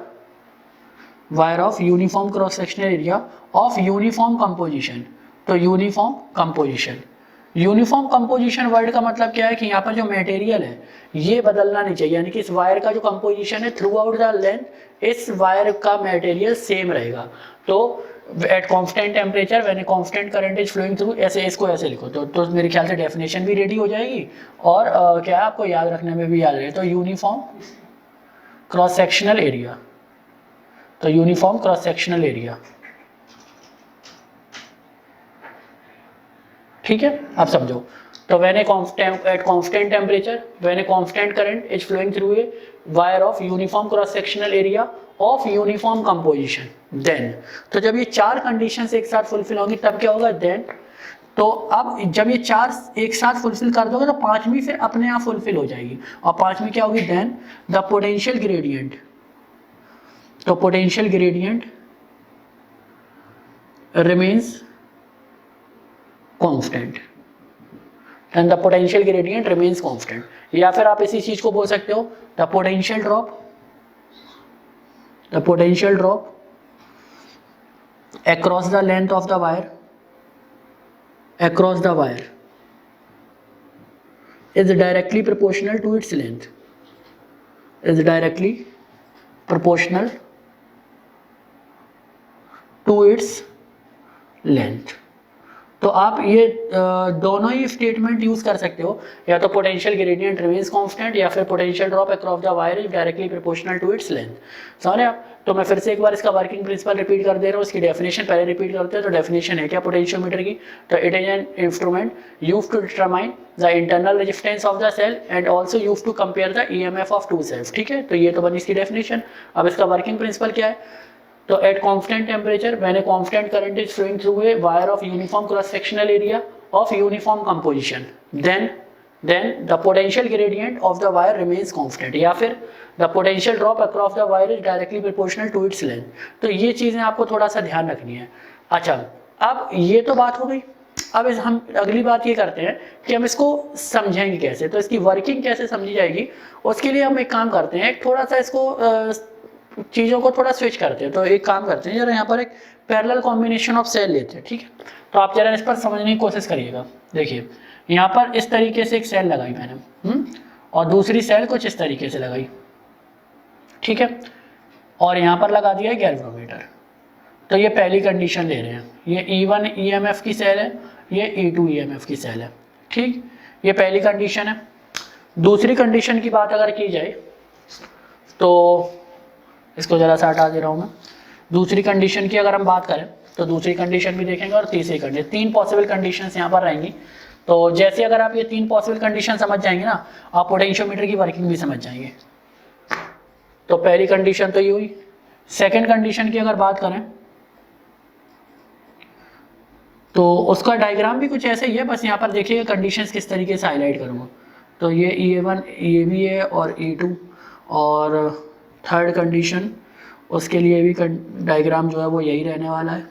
of uniform composition. तो यूनिफॉर्म कंपोजिशन वर्ड का मतलब क्या है कि यहाँ पर जो मटेरियल है ये बदलना नहीं चाहिए, यानी कि इस वायर का जो कंपोजिशन है थ्रू आउट द लेंथ इस वायर का मटेरियल सेम रहेगा। तो at constant temperature when a constant current is flowing through, ऐसे इसको ऐसे लिखो तो मेरे ख्याल से डेफिनेशन भी रेडी हो जाएगी और क्या आपको याद रखने में भी याद रहे। तो यूनिफॉर्म क्रॉस सेक्शनल एरिया, तो यूनिफॉर्म क्रॉस सेक्शनल एरिया, ठीक है, आप समझो। तो when a at constant temperature when a constant current is flowing through a wire of uniform cross sectional area of uniform composition, then, तो जब ये चार कंडीशंस एक साथ फुलफिल होंगी तब क्या होगा? देन। तो अब जब ये चार एक साथ फुलफिल कर दोगे तो पांचवी फिर अपने आप फुलफिल हो जाएगी, और पांचवी क्या होगी? देन द पोटेंशियल ग्रेडियंट, तो potential gradient remains constant, and the potential gradient remains constant. या फिर आप इसी चीज को बोल सकते हो the potential drop across the length of the wire is directly proportional to its length, तो आप ये दोनों ही स्टेटमेंट यूज कर सकते हो, या तो पोटेंशियल ग्रेडियंट रिमेन्स कांस्टेंट या फिर potential drop across the wire is directly proportional to its length. समझ रहे आप? तो मैं फिर से एक बार इसका वर्किंग प्रिंसिपल रिपीट कर दे रहा हूँ, इसकी डेफिनेशन पहले रिपीट करते हैं। तो डेफिनेशन है क्या पोटेंशियोमीटर की? तो it is an instrument used to determine the internal resistance of the cell and also used to compare the EMF of two cells. ठीक है, तो ये तो बनी इसकी डेफिनेशन। अब इसका वर्किंग प्रिंसिपल क्या है? तो at constant temperature when a constant current is flowing through a wire of uniform cross sectional area of uniform composition, then the potential gradient of the wire remains constant, या फिर the potential drop across the wire is directly proportional to its length. तो ये चीजें आपको थोड़ा सा ध्यान रखनी है। अच्छा, अब ये तो बात हो गई। अब हम अगली बात ये करते हैं कि हम इसको समझेंगे कैसे, तो इसकी वर्किंग कैसे समझी जाएगी। उसके लिए हम एक काम करते हैं, थोड़ा सा इसको चीज़ों को थोड़ा स्विच करते हैं। तो एक काम करते हैं, जरा यहाँ पर एक पैरेलल कॉम्बिनेशन ऑफ सेल लेते हैं। ठीक है, तो आप जरा इस पर समझने की कोशिश करिएगा। देखिए यहाँ पर इस तरीके से एक सेल लगाई मैंने, और दूसरी सेल कुछ इस तरीके से लगाई, ठीक है, और यहाँ पर लगा दिया है गैल्वेनोमीटर। तो ये पहली कंडीशन ले रहे हैं, ये E1 EMF की सेल है, ये E2 EMF की सेल है, ठीक, ये पहली कंडीशन है। दूसरी कंडीशन की बात अगर की जाए तो इसको ज़रा सा हटा दे रहा हूँ मैं। दूसरी कंडीशन की अगर हम बात करें तो दूसरी कंडीशन भी देखेंगे और तीसरी कंडीशन, 3 पॉसिबल कंडीशंस यहाँ पर रहेंगी। तो जैसे अगर आप ये 3 पॉसिबल कंडीशन समझ जाएंगे ना, आप पोटेंशियोमीटर की वर्किंग भी समझ जाएंगे। तो पहली कंडीशन तो ये हुई। सेकेंड कंडीशन की अगर बात करें तो उसका डायग्राम भी कुछ ऐसे ही है, बस यहाँ पर देखिएगा कंडीशंस किस तरीके से हाईलाइट करूँगा। तो ये E1 ये भी है और E2, और थर्ड कंडीशन उसके लिए भी डायग्राम जो है वो यही रहने वाला है,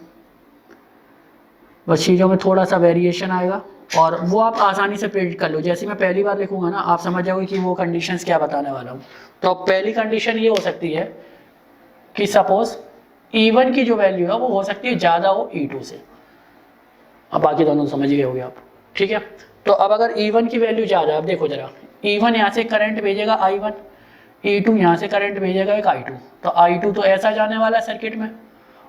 बस चीज़ों में थोड़ा सा वेरिएशन आएगा और वो आप आसानी से प्रेडिक्ट कर लो। जैसे मैं पहली बार लिखूंगा ना, आप समझ जाओगे कि वो कंडीशंस क्या बताने वाला हूँ। तो पहली कंडीशन ये हो सकती है कि सपोज E1 की जो वैल्यू है वो हो सकती है ज़्यादा हो E2 से। अब बाकी दोनों समझ गए होंगे आप, ठीक है। तो अब अगर E1 की वैल्यू ज़्यादा है, अब देखो जरा, E1 यहाँ से करंट भेजेगा I1, E2 यहाँ से करंट भेजेगा एक I2। तो I2 तो ऐसा जाने वाला है सर्किट में,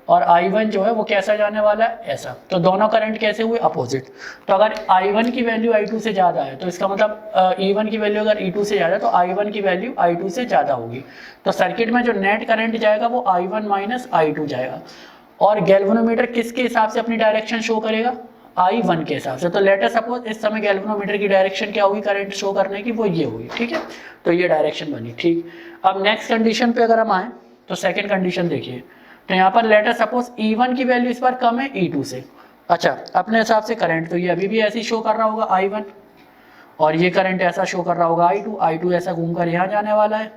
और I1 जो है वो कैसा जाने वाला है, ऐसा। तो दोनों करंट कैसे हुए, अपोजिट। तो अगर I1 की वैल्यू I2 से ज़्यादा है तो इसका मतलब E1 की वैल्यू अगर E2 से ज़्यादा है तो I1 की वैल्यू I2 से ज़्यादा होगी। तो सर्किट में जो नेट करंट जाएगा वो I1 माइनस I2 जाएगा। और गैल्वेनोमीटर किसके हिसाब से अपनी डायरेक्शन शो करेगा, I1 के हिसाब से। तो लेटर सपोज इस समय गैल्वेनोमीटर की डायरेक्शन क्या होगी करंट शो करने की, वो ये होगी, ठीक है। तो ये डायरेक्शन बनी, ठीक। अब नेक्स्ट कंडीशन पे अगर हम आए तो सेकंड कंडीशन देखिए। तो यहाँ पर लेटर सपोज E1 की वैल्यू इस बार कम है E2 से। अच्छा, अपने हिसाब से करंट तो ये अभी भी ऐसे ही शो कर रहा होगा I1, और ये करंट ऐसा शो कर रहा होगा I2 ऐसा घूमकर यहाँ जाने वाला है,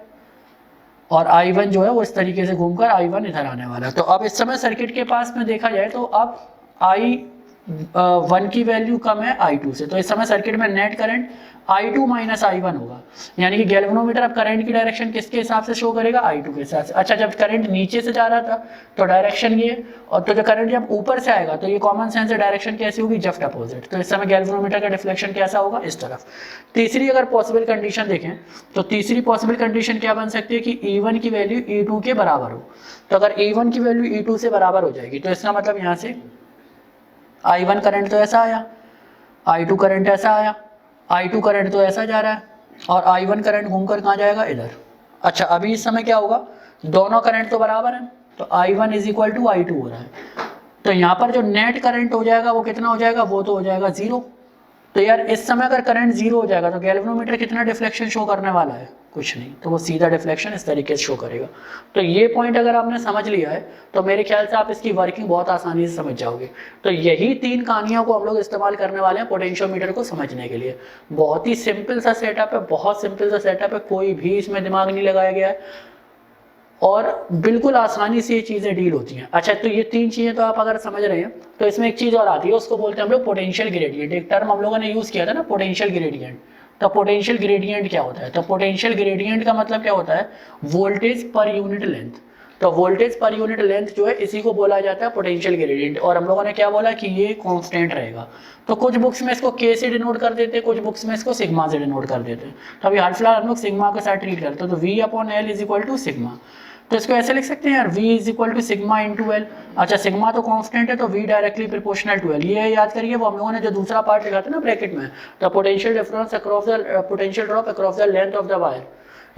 और I1 जो है वो इस तरीके से घूमकर I1 इधर आने वाला है। तो अब इस समय सर्किट के पास में देखा जाए तो अब I1 की वैल्यू कम है I2 से। तो इस समय सर्किट में net current I2 minus I1 होगा, यानी कि गैल्वेनोमीटर अब करंट की डायरेक्शन किसके हिसाब से शो करेगा, I2 के हिसाब से। अच्छा, जब करंट नीचे से जा रहा था तो डायरेक्शन ये, और तो जो करंट जब ऊपर से आएगा तो ये कॉमन सेंस है, डायरेक्शन कैसी होगी, जस्ट अपोजिट। तो इस समय गैल्वेनोमीटर का डिफ्लेक्शन कैसा होगा, इस तरफ। तीसरी अगर पॉसिबल कंडीशन देखें तो तीसरी पॉसिबल कंडीशन क्या बन सकती है कि E1 की वैल्यू E2 के बराबर हो। तो अगर E1 की वैल्यू E2 से बराबर हो जाएगी तो इसका मतलब यहाँ से I1 करंट तो ऐसा आया, I2 करंट ऐसा आया, I2 करंट तो ऐसा जा रहा है, और I1 करंट घूमकर कहाँ जाएगा, इधर। अच्छा, अभी इस समय क्या होगा, दोनों करंट तो बराबर है, तो I1 is equal to I2 हो रहा है। तो यहाँ पर जो नेट करंट हो जाएगा वो कितना हो जाएगा, वो तो हो जाएगा 0। तो यार इस समय अगर करंट 0 हो जाएगा तो गैल्वेनोमीटर कितना डिफ्लेक्शन शो करने वाला है, कुछ नहीं, तो वो सीधा डिफ्लेक्शन इस तरीके से शो करेगा। तो ये पॉइंट अगर आपने समझ लिया है तो मेरे ख्याल से आप इसकी वर्किंग बहुत आसानी से समझ जाओगे। तो यही 3 कहानियों को हम लोग इस्तेमाल करने वाले हैं पोटेंशियोमीटर को समझने के लिए। बहुत ही सिंपल सा सेटअप है, बहुत सिंपल सा सेटअप है, कोई भी इसमें दिमाग नहीं लगाया गया है, और बिल्कुल आसानी से ये चीज़ें डील होती हैं। अच्छा, तो ये 3 चीज़ें तो आप अगर समझ रहे हैं, तो इसमें एक चीज़ और आती है, उसको बोलते हैं हम लोग पोटेंशियल ग्रेडियंट। एक टर्म हम लोगों ने यूज़ किया था ना, पोटेंशियल ग्रेडियंट। तो पोटेंशियल ग्रेडियंट क्या होता है, तो पोटेंशियल ग्रेडियंट का मतलब क्या होता है, वोल्टेज पर यूनिट लेंथ। तो वोल्टेज पर यूनिट लेंथ जो है इसी को बोला जाता है पोटेंशियल ग्रेडियंट। और हम लोगों ने क्या बोला कि ये कांस्टेंट रहेगा। तो कुछ बुक्स में इसको K से डिनोट कर देते हैं, कुछ बुक्स में इसको सिग्मा से डिनोट कर देते हैं। तो अभी हाल फिलहाल हम लोग सिग्मा के साथ ट्रीट करते हैं। तो V/L is equal to sigma. तो इसको ऐसे लिख सकते हैं यार, V is equal to sigma into L. अच्छा, सिग्मा तो कांस्टेंट है तो V directly proportional to L. ये याद करिए, वो हम लोगों ने जो दूसरा पार्ट लिखा था ना ब्रैकेट में, the potential difference across the potential drop across the length of the wire,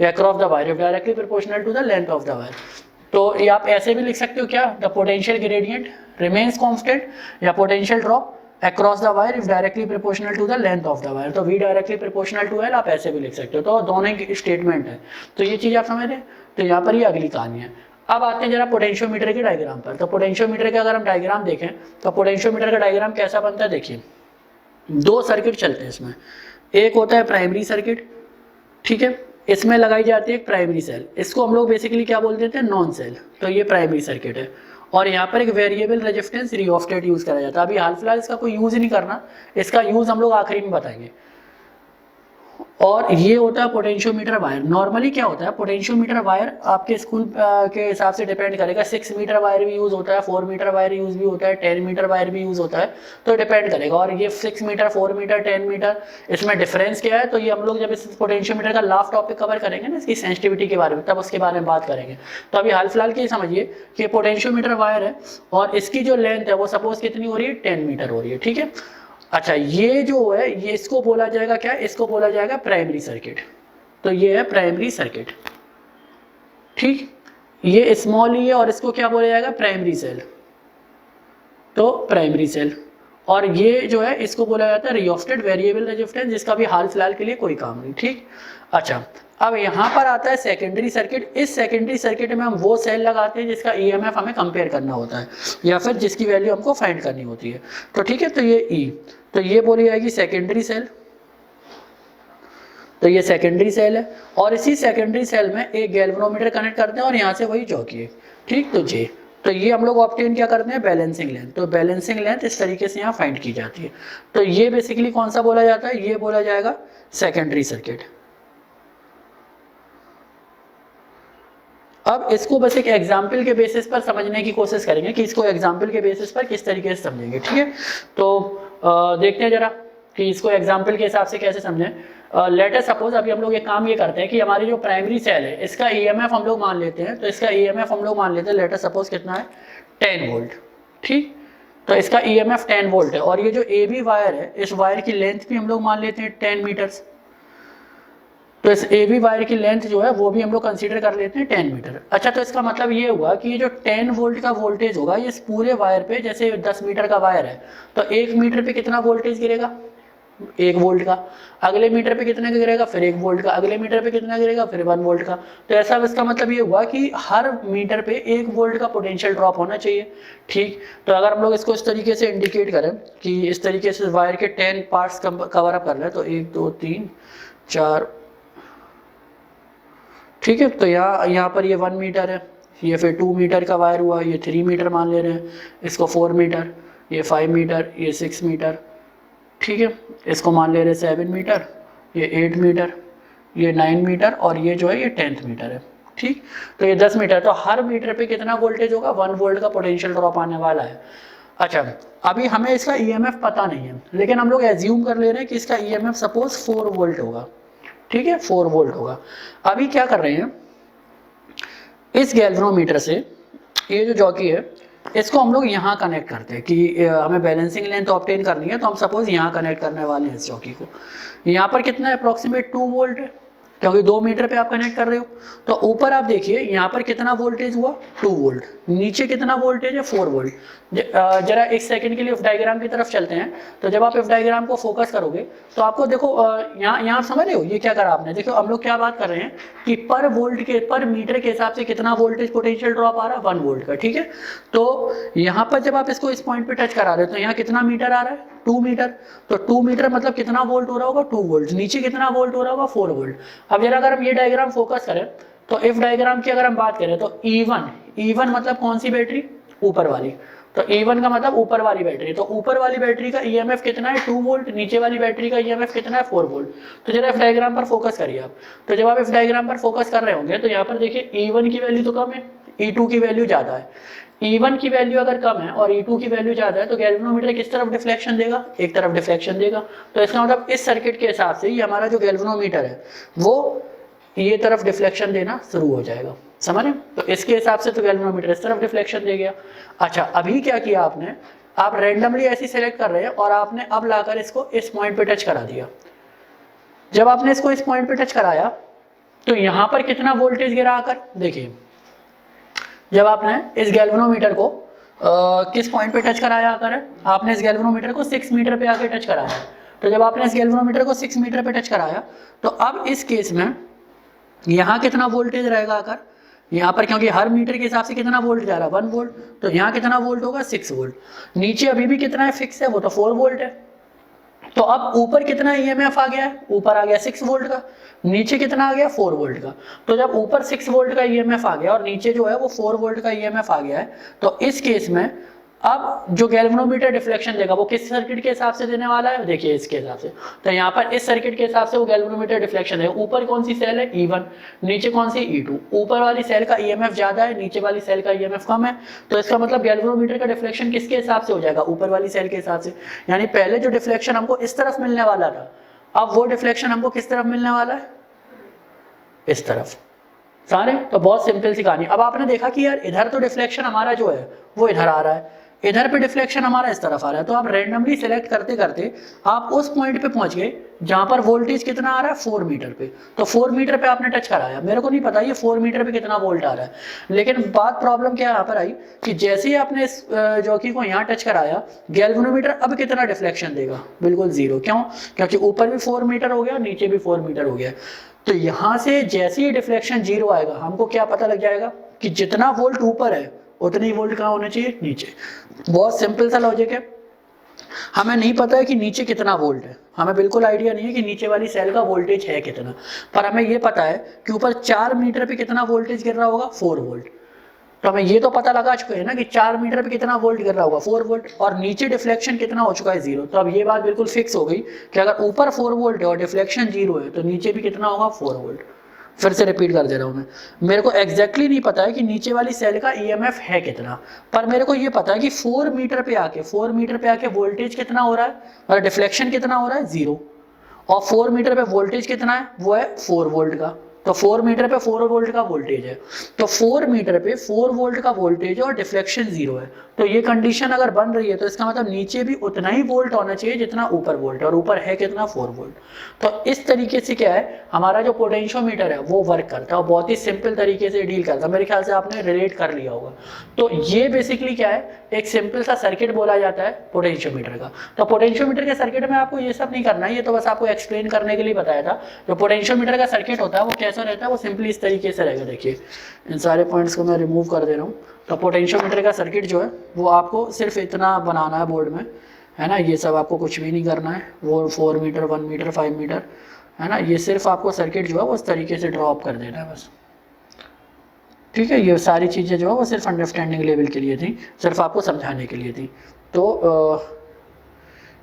या across the wire directly proportional to the length of the wire. तो ये आप ऐसे भी लिख सकते हो क्या, the potential gradient remains constant, या potential drop across the wire if directly proportional to the length of the wire। तो V directly proportional to L आप ऐसे भी लिख सकते हो। तो दोनों की स्टेटमेंट है। तो ये चीज़ आप समझ रहे हैं। तो यहाँ पर ये अगली कहानी है। अब आते हैं जरा पोटेंशियोमीटर के डायग्राम पर। तो पोटेंशियोमीटर का अगर हम डायग्राम देखें तो पोटेंशियोमीटर का डायग्राम कैसा बनता है, देखिए 2 सर्किट चलते हैं इसमें। एक होता है प्राइमरी सर्किट, ठीक है, इसमें लगाई जाती है एक प्राइमरी सेल, इसको हम लोग बेसिकली क्या बोल देते हैं, नॉन सेल। तो ये प्राइमरी सर्किट है, और यहाँ पर एक वेरिएबल रेजिस्टेंस रिओस्टेट यूज़ करा जाता है। अभी हाल फिलहाल इसका कोई यूज़ ही नहीं करना, इसका यूज़ हम लोग आखिरी में बताएंगे। और ये होता है पोटेंशियोमीटर वायर। नॉर्मली क्या होता है, पोटेंशियोमीटर वायर आपके स्कूल के हिसाब से डिपेंड करेगा, 6 मीटर वायर भी यूज होता है, 4 मीटर वायर यूज भी होता है, 10 मीटर वायर भी यूज होता है, तो डिपेंड करेगा। और ये 6 मीटर, 4 मीटर, 10 मीटर, इसमें डिफरेंस क्या है, तो ये हम लोग जब इस पोटेंशियोमीटर का लास्ट टॉपिक कवर करेंगे ना, इसकी सेंसिटिविटी के बारे में, तब उसके बारे में बात करेंगे। तो अभी हाल फिलहाल के समझिए कि पोटेंशियोमीटर वायर है और इसकी जो लेंथ है वो सपोज कितनी हो रही है, 10 मीटर हो रही है, ठीक है। अच्छा, ये जो है ये इसको बोला जाएगा क्या, इसको बोला जाएगा प्राइमरी सर्किट। तो ये है प्राइमरी सर्किट, ठीक। ये स्मॉल ही है और इसको क्या बोला जाएगा, प्राइमरी सेल। तो प्राइमरी सेल, और ये जो है इसको बोला जाता है रियोस्टेट वेरिएबल रेजिस्टेंस, जिसका भी हाल फिलहाल के लिए कोई काम नहीं, ठीक। अच्छा, अब यहाँ पर आता है सेकेंडरी सर्किट। इस सेकेंडरी सर्किट में हम वो सेल लगाते हैं जिसका ईएमएफ हमें कंपेयर करना होता है या फिर जिसकी वैल्यू हमको फाइंड करनी होती है। तो ठीक है, तो ये ई, तो ये बोली जाएगी सेकेंडरी सेल। तो ये सेकेंडरी सेल है और इसी सेकेंडरी सेल में एक गैल्वेनोमीटर कनेक्ट करते हैं और यहाँ से वही चौकी है, ठीक। तो जे, तो ये हम लोग ऑब्टेन क्या करते हैं, बैलेंसिंग लेंथ। तो बैलेंसिंग लेंथ इस तरीके से यहाँ फाइंड की जाती है। तो ये बेसिकली कौन सा बोला जाता है, ये बोला जाएगा सेकेंडरी सर्किट। अब इसको बस एक एग्जाम्पल के बेसिस पर समझने की कोशिश करेंगे कि इसको एग्जाम्पल के बेसिस पर किस तरीके से समझेंगे, ठीक है। तो देखते हैं जरा कि इसको एग्जाम्पल के हिसाब से कैसे समझें। लेट अस सपोज अभी हम लोग एक काम ये करते हैं कि हमारी जो प्राइमरी सेल है इसका ईएमएफ हम लोग मान लेते हैं। तो इसका ईएमएफ हम लोग मान लेते हैं, लेट अस सपोज कितना है, 10 वोल्ट, ठीक। तो इसका ईएमएफ 10 वोल्ट है और ये जो ए बी वायर है, इस वायर की लेंथ भी हम लोग मान लेते हैं 10 मीटर्स। तो इस ए बी वायर की लेंथ जो है वो भी हम लोग कंसीडर कर लेते हैं 10 मीटर। अच्छा, तो इसका मतलब ये हुआ कि ये जो 10 वोल्ट का वोल्टेज होगा ये इस पूरे वायर पे, जैसे 10 मीटर का वायर है तो 1 मीटर पे कितना वोल्टेज गिरेगा, 1 वोल्ट का। अगले मीटर पे कितना गिरेगा, फिर 1 वोल्ट का। अगले मीटर पे कितना गिरेगा, फिर 1 वोल्ट का। तो ऐसा इसका मतलब ये हुआ कि हर मीटर पे 1 वोल्ट का पोटेंशियल ड्रॉप होना चाहिए, ठीक। तो अगर हम लोग इसको इस तरीके से इंडिकेट करें कि इस तरीके से वायर के 10 पार्ट्स कवर अप कर रहे हैं, तो 1 2 3 4, ठीक है। तो यहाँ पर ये 1 मीटर है, ये फिर 2 मीटर का वायर हुआ, ये 3 मीटर मान ले रहे हैं, इसको 4 मीटर, ये 5 मीटर, ये 6 मीटर, ठीक है। इसको मान ले रहे 7 मीटर, ये 8 मीटर, ये 9 मीटर और ये जो है ये 10th मीटर है, ठीक। तो ये 10 मीटर, तो हर मीटर पे कितना वोल्टेज होगा, 1 वोल्ट का पोटेंशियल ड्रॉप आने वाला है। अच्छा, अभी हमें इसका ईएमएफ पता नहीं है, लेकिन हम लोग एज्यूम कर ले रहे हैं कि इसका ईएमएफ सपोज 4 वोल्ट होगा, ठीक है, 4 वोल्ट होगा। अभी क्या कर रहे हैं, इस गैल्वेनोमीटर से ये जो जॉकी है इसको हम लोग यहाँ कनेक्ट करते हैं कि हमें बैलेंसिंग लेंथ ऑब्टेन करनी है। तो हम सपोज यहाँ कनेक्ट करने वाले हैं इस जॉकी को। यहाँ पर कितना है, अप्रॉक्सीमेट 2 वोल्ट है, क्योंकि 2 मीटर पे आप कनेक्ट कर रहे हो। तो ऊपर आप देखिए यहाँ पर कितना वोल्टेज हुआ, 2 वोल्ट। नीचे कितना वोल्टेज है, 4 वोल्ट। जरा एक सेकंड के लिए इफ डायग्राम की तरफ चलते हैं। तो जब आप इफ डायग्राम को फोकस करोगे तो आपको देखो यहाँ समझ रहे हो ये क्या करा आपने। देखो हम लोग क्या बात कर रहे हैं कि पर वोल्ट के, पर मीटर के हिसाब से कितना वोल्टेज पोटेंशियल ड्रॉप आ रहा है, 1 वोल्ट का, ठीक है। तो यहाँ पर जब आप इसको इस पॉइंट पे टच करा रहे हो तो यहाँ कितना मीटर आ रहा है, 2 मीटर। तो 2 मीटर मतलब कितना वोल्ट हो रहा होगा, 2 वोल्ट। नीचे कितना वोल्ट हो रहा होगा, 4 वोल्ट। अब जरा अगर हम ये डायग्राम फोकस करें तो इफ डायग्राम की अगर हम बात करें तो E1 मतलब कौन सी बैटरी, ऊपर वाली। तो E1 का मतलब ऊपर वाली बैटरी। तो ऊपर वाली बैटरी का ईएमएफ कितना है, 2 वोल्ट। नीचे वाली बैटरी का ईएमएफ कितना है, 4 वोल्ट। तो जरा इफ डायग्राम पर फोकस करिए आप। तो जब आप इफ डायग्राम पर फोकस कर रहे होंगे तो यहाँ पर देखिए E1 की वैल्यू तो कम है, E2 की वैल्यू ज्यादा है। E1 की वैल्यू अगर कम है और E2 की वैल्यू ज्यादा है तो गैल्वेनोमीटर किस तरफ डिफ्लेक्शन देगा, एक तरफ डिफ्लेक्शन देगा। तो इसका मतलब इस सर्किट के हिसाब से ये हमारा जो गैल्वेनोमीटर है वो ये तरफ डिफ्लेक्शन देना शुरू हो जाएगा, समझ रहे। तो इसके हिसाब से तो गैल्वेनोमीटर इस तरफ डिफ्लेक्शन दे गया। अच्छा, अभी क्या किया आपने, आप रैंडमली ऐसी सेलेक्ट कर रहे हैं और आपने अब लाकर इसको इस पॉइंट पे टच करा दिया। जब आपने इसको इस पॉइंट पे टच कराया तो यहाँ पर कितना वोल्टेज गिरा आकर, देखिए जब आपने इस गैल्वेनोमीटर को किस पॉइंट पे टच कराया आकर, आपने इस गैल्वेनोमीटर को 6 मीटर पे आकर टच कराया। तो जब आपने इस गैल्वेनोमीटर को 6 मीटर पे टच कराया तो अब इस केस में यहाँ कितना वोल्टेज रहेगा आकर, यहाँ पर क्योंकि हर मीटर के हिसाब से कितना वोल्ट जा रहा है, 1 वोल्ट। तो यहाँ कितना वोल्ट होगा, 6 वोल्ट। नीचे अभी भी कितना है, फिक्स है, वो तो 4 वोल्ट है। तो अब ऊपर कितना ईएमएफ आ गया है, ऊपर आ गया 6 वोल्ट का, नीचे कितना आ गया, 4 वोल्ट का। तो जब ऊपर 6 वोल्ट का ईएमएफ आ गया और नीचे जो है वो 4 वोल्ट का ईएमएफ आ गया है, तो इस केस में अब जो गैल्वेनोमीटर डिफ्लेक्शन देगा वो किस सर्किट के हिसाब से देने वाला है, देखिए इसके हिसाब से। तो यहाँ पर इस सर्किट के हिसाब से वो गैल्वेनोमीटर डिफ्लेक्शन देगा। ऊपर कौन सी सेल है, E1, नीचे कौन सी E2। ऊपर वाली सेल का EMF ज्यादा है, नीचे वाली सेल का EMF कम है, तो इसका मतलब गैल्वेनोमीटर का डिफ्लेक्शन किसके हिसाब से हो जाएगा, ऊपर वाली सेल के हिसाब से। यानी पहले जो डिफ्लेक्शन हमको इस तरफ मिलने वाला था, अब वो डिफ्लेक्शन हमको किस तरफ मिलने वाला है, इस तरफ। सारे तो बहुत सिंपल सी कहानी। अब आपने देखा कि यार इधर तो डिफ्लेक्शन हमारा जो है वो इधर आ रहा है, इधर पे डिफ्लेक्शन हमारा इस तरफ आ रहा है, तो आप रैंडमली सिलेक्ट करते करते आप उस पॉइंट पे पहुंच गए जहां पर वोल्टेज कितना आ रहा है, 4 मीटर पे। तो 4 मीटर पे आपने टच कराया, मेरे को नहीं पता ये 4 मीटर पे कितना वोल्ट आ रहा है, लेकिन बात प्रॉब्लम क्या यहाँ पर आई कि जैसे ही आपने इस जॉकी को यहाँ टच कराया, गैल्वेनोमीटर अब कितना डिफ्लेक्शन देगा, बिल्कुल जीरो। क्यों, क्योंकि ऊपर भी 4 मीटर हो गया, नीचे भी 4 मीटर हो गया। तो यहां से जैसे ही डिफ्लेक्शन जीरो आएगा, हमको क्या पता लग जाएगा कि जितना वोल्ट ऊपर है उतने ही वोल्ट कहाँ होने चाहिए, नीचे। बहुत सिंपल सा लॉजिक है। हमें नहीं पता है कि नीचे कितना वोल्ट है, हमें बिल्कुल आइडिया नहीं है कि नीचे वाली सेल का वोल्टेज है कितना, पर हमें ये पता है कि ऊपर 4 मीटर पे कितना वोल्टेज गिर रहा होगा, 4 वोल्ट। तो हमें ये तो पता लगा चुके हैं ना कि 4 मीटर पे कितना वोल्ट गिर रहा होगा, 4 वोल्ट, और नीचे डिफ्लेक्शन कितना हो चुका है, जीरो। तो अब ये बात बिल्कुल फिक्स हो गई कि अगर ऊपर 4 वोल्ट है और डिफ्लेक्शन जीरो है तो नीचे भी कितना होगा, 4 वोल्ट। फिर से रिपीट कर दे रहा हूँ मैं, मेरे को एग्जैक्टली नहीं पता है कि नीचे वाली सेल का EMF है कितना, पर मेरे को ये पता है कि 4 मीटर पे आके वोल्टेज कितना हो रहा है और डिफ्लेक्शन कितना हो रहा है, जीरो। और 4 मीटर पे वोल्टेज कितना है, वो है 4 वोल्ट का। तो 4 मीटर पे 4 वोल्ट का वोल्टेज है, तो 4 मीटर पे 4 वोल्ट का वोल्टेज है और डिफ्लेक्शन जीरो है। तो ये कंडीशन अगर बन रही है तो इसका मतलब नीचे भी उतना ही वोल्ट होना चाहिए जितना ऊपर वोल्ट, और ऊपर है कितना, 4 वोल्ट। तो इस तरीके से क्या है, हमारा जो पोटेंशियोमीटर है वो वर्क करता है और बहुत ही सिंपल तरीके से डील करता है। मेरे ख्याल से आपने रिलेट कर लिया होगा। तो ये बेसिकली क्या है, एक सिंपल सा सर्किट बोला जाता है पोटेंशियोमीटर का। तो पोटेंशियोमीटर के सर्किट में आपको ये सब नहीं करना है, ये तो बस आपको एक्सप्लेन करने के लिए बताया था। जो पोटेंशियोमीटर का सर्किट होता है वो कैसा रहता है, वो सिंपली इस तरीके से रहेगा। देखिए इन सारे पॉइंट्स को मैं रिमूव कर दे रहा हूँ। तो पोटेंशियोमीटर का सर्किट जो है वो आपको सिर्फ इतना बनाना है बोर्ड में, है ना। ये सब आपको कुछ भी नहीं करना है, वो 4 मीटर, 1 मीटर, 5 मीटर, है ना। ये सिर्फ आपको सर्किट जो है वो इस तरीके से ड्रॉप कर देना है बस, ठीक है। ये सारी चीज़ें जो है वो सिर्फ अंडरस्टैंडिंग लेवल के लिए थी, सिर्फ आपको समझाने के लिए थी। तो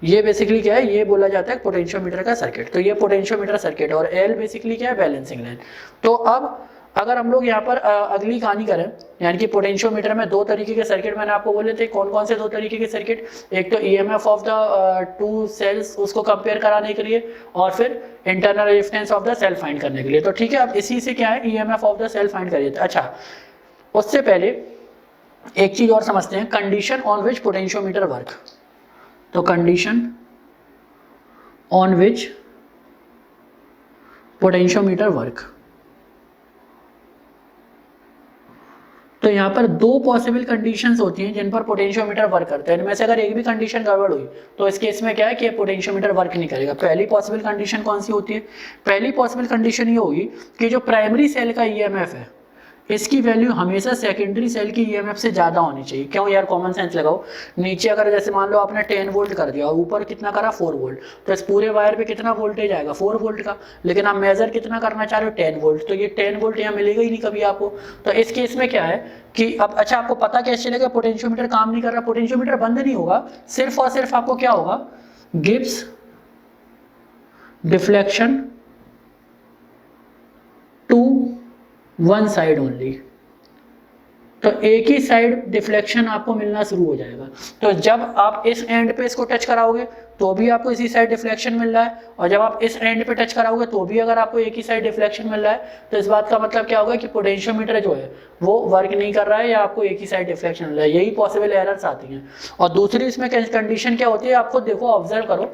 ये बेसिकली क्या है, ये बोला जाता है पोटेंशियोमीटर का सर्किट। तो ये पोटेंशियोमीटर सर्किट, और एल बेसिकली क्या है, बैलेंसिंग लाइन। तो अब अगर हम लोग यहाँ पर अगली कहानी करें, यानी कि पोटेंशियोमीटर में 2 तरीके के सर्किट मैंने आपको बोले थे। कौन कौन से 2 तरीके के सर्किट, एक तो EMF ऑफ द 2 सेल्स उसको कंपेयर कराने के लिए, और फिर internal resistance of the cell find करने के लिए। तो ठीक है, अब इसी से क्या है, EMF of the cell find करिए। अच्छा, उससे पहले एक चीज और समझते हैं, condition on which potentiometer work. तो condition on which potentiometer work, तो यहाँ पर 2 पॉसिबल कंडीशंस होती हैं जिन पर पोटेंशियोमीटर वर्क करता है। इनमें से अगर एक भी कंडीशन गड़बड़ हुई तो इस केस में क्या है कि पोटेंशियोमीटर वर्क नहीं करेगा। पहली पॉसिबल कंडीशन कौन सी होती है, पहली पॉसिबल कंडीशन ये होगी कि जो प्राइमरी सेल का EMF है इसकी वैल्यू हमेशा सेकेंडरी सेल की EMF से ज़्यादा होनी चाहिए। क्यों यार, कॉमन सेंस लगाओ। नीचे अगर जैसे मान लो आपने 10 वोल्ट कर दिया और ऊपर कितना करा, 4 वोल्ट, तो इस पूरे वायर पे कितना वोल्टेज आएगा, 4 वोल्ट का। लेकिन आप मेजर कितना करना चाह रहे हो, 10 वोल्ट, तो ये 10 वोल्ट यहाँ मिलेगा ही नहीं कभी आपको। तो इस केस में क्या है कि अब अच्छा आपको पता कैसे चलेगा पोटेंशियोमीटर काम नहीं कर रहा, पोटेंशियोमीटर बंद नहीं होगा, सिर्फ और सिर्फ आपको क्या होगा, gives deflection to one side only. तो एक ही साइड डिफ्लेक्शन आपको मिलना शुरू हो जाएगा। तो जब आप इस एंड पे इसको टच कराओगे तो भी आपको इसी साइड डिफ्लेक्शन मिल रहा है, और जब आप इस एंड पे टच कराओगे तो भी अगर आपको एक ही साइड डिफ्लेक्शन मिल रहा है, तो इस बात का मतलब क्या होगा कि पोटेंशियोमीटर जो है वो वर्क नहीं कर रहा है, या आपको एक ही साइड डिफ्लेक्शन मिल रहा है। यही पॉसिबल एरर्स आती हैं। और दूसरी इसमें कंडीशन क्या होती है, आपको देखो, ऑब्जर्व करो,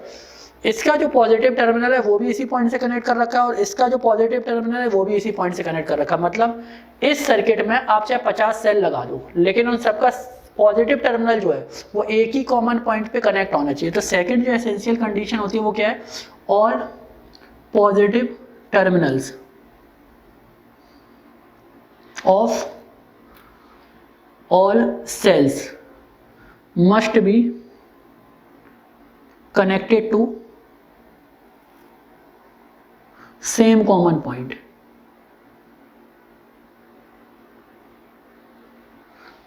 इसका जो पॉजिटिव टर्मिनल है वो भी इसी पॉइंट से कनेक्ट कर रखा है, और इसका जो पॉजिटिव टर्मिनल है वो भी इसी पॉइंट से कनेक्ट कर रखा है। मतलब इस सर्किट में आप चाहे 50 सेल लगा दो, लेकिन उन सबका पॉजिटिव टर्मिनल जो है वो एक ही कॉमन पॉइंट पे कनेक्ट होना चाहिए। तो सेकंड जो एसेंशियल कंडीशन होती है वो क्या है, all positive terminals of all cells must be connected to same common point,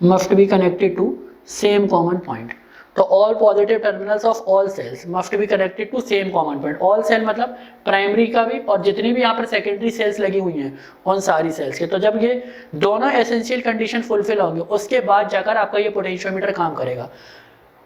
must be connected to same common point. तो all positive terminals of all cells must be connected to same common point. All cell मतलब primary का भी और जितनी भी यहाँ पर secondary cells लगी हुई हैं उन सारी सेल्स के। तो जब ये दोनों एसेंशियल कंडीशन फुलफिल होंगे उसके बाद जाकर आपका ये पोटेंशियोमीटर काम करेगा।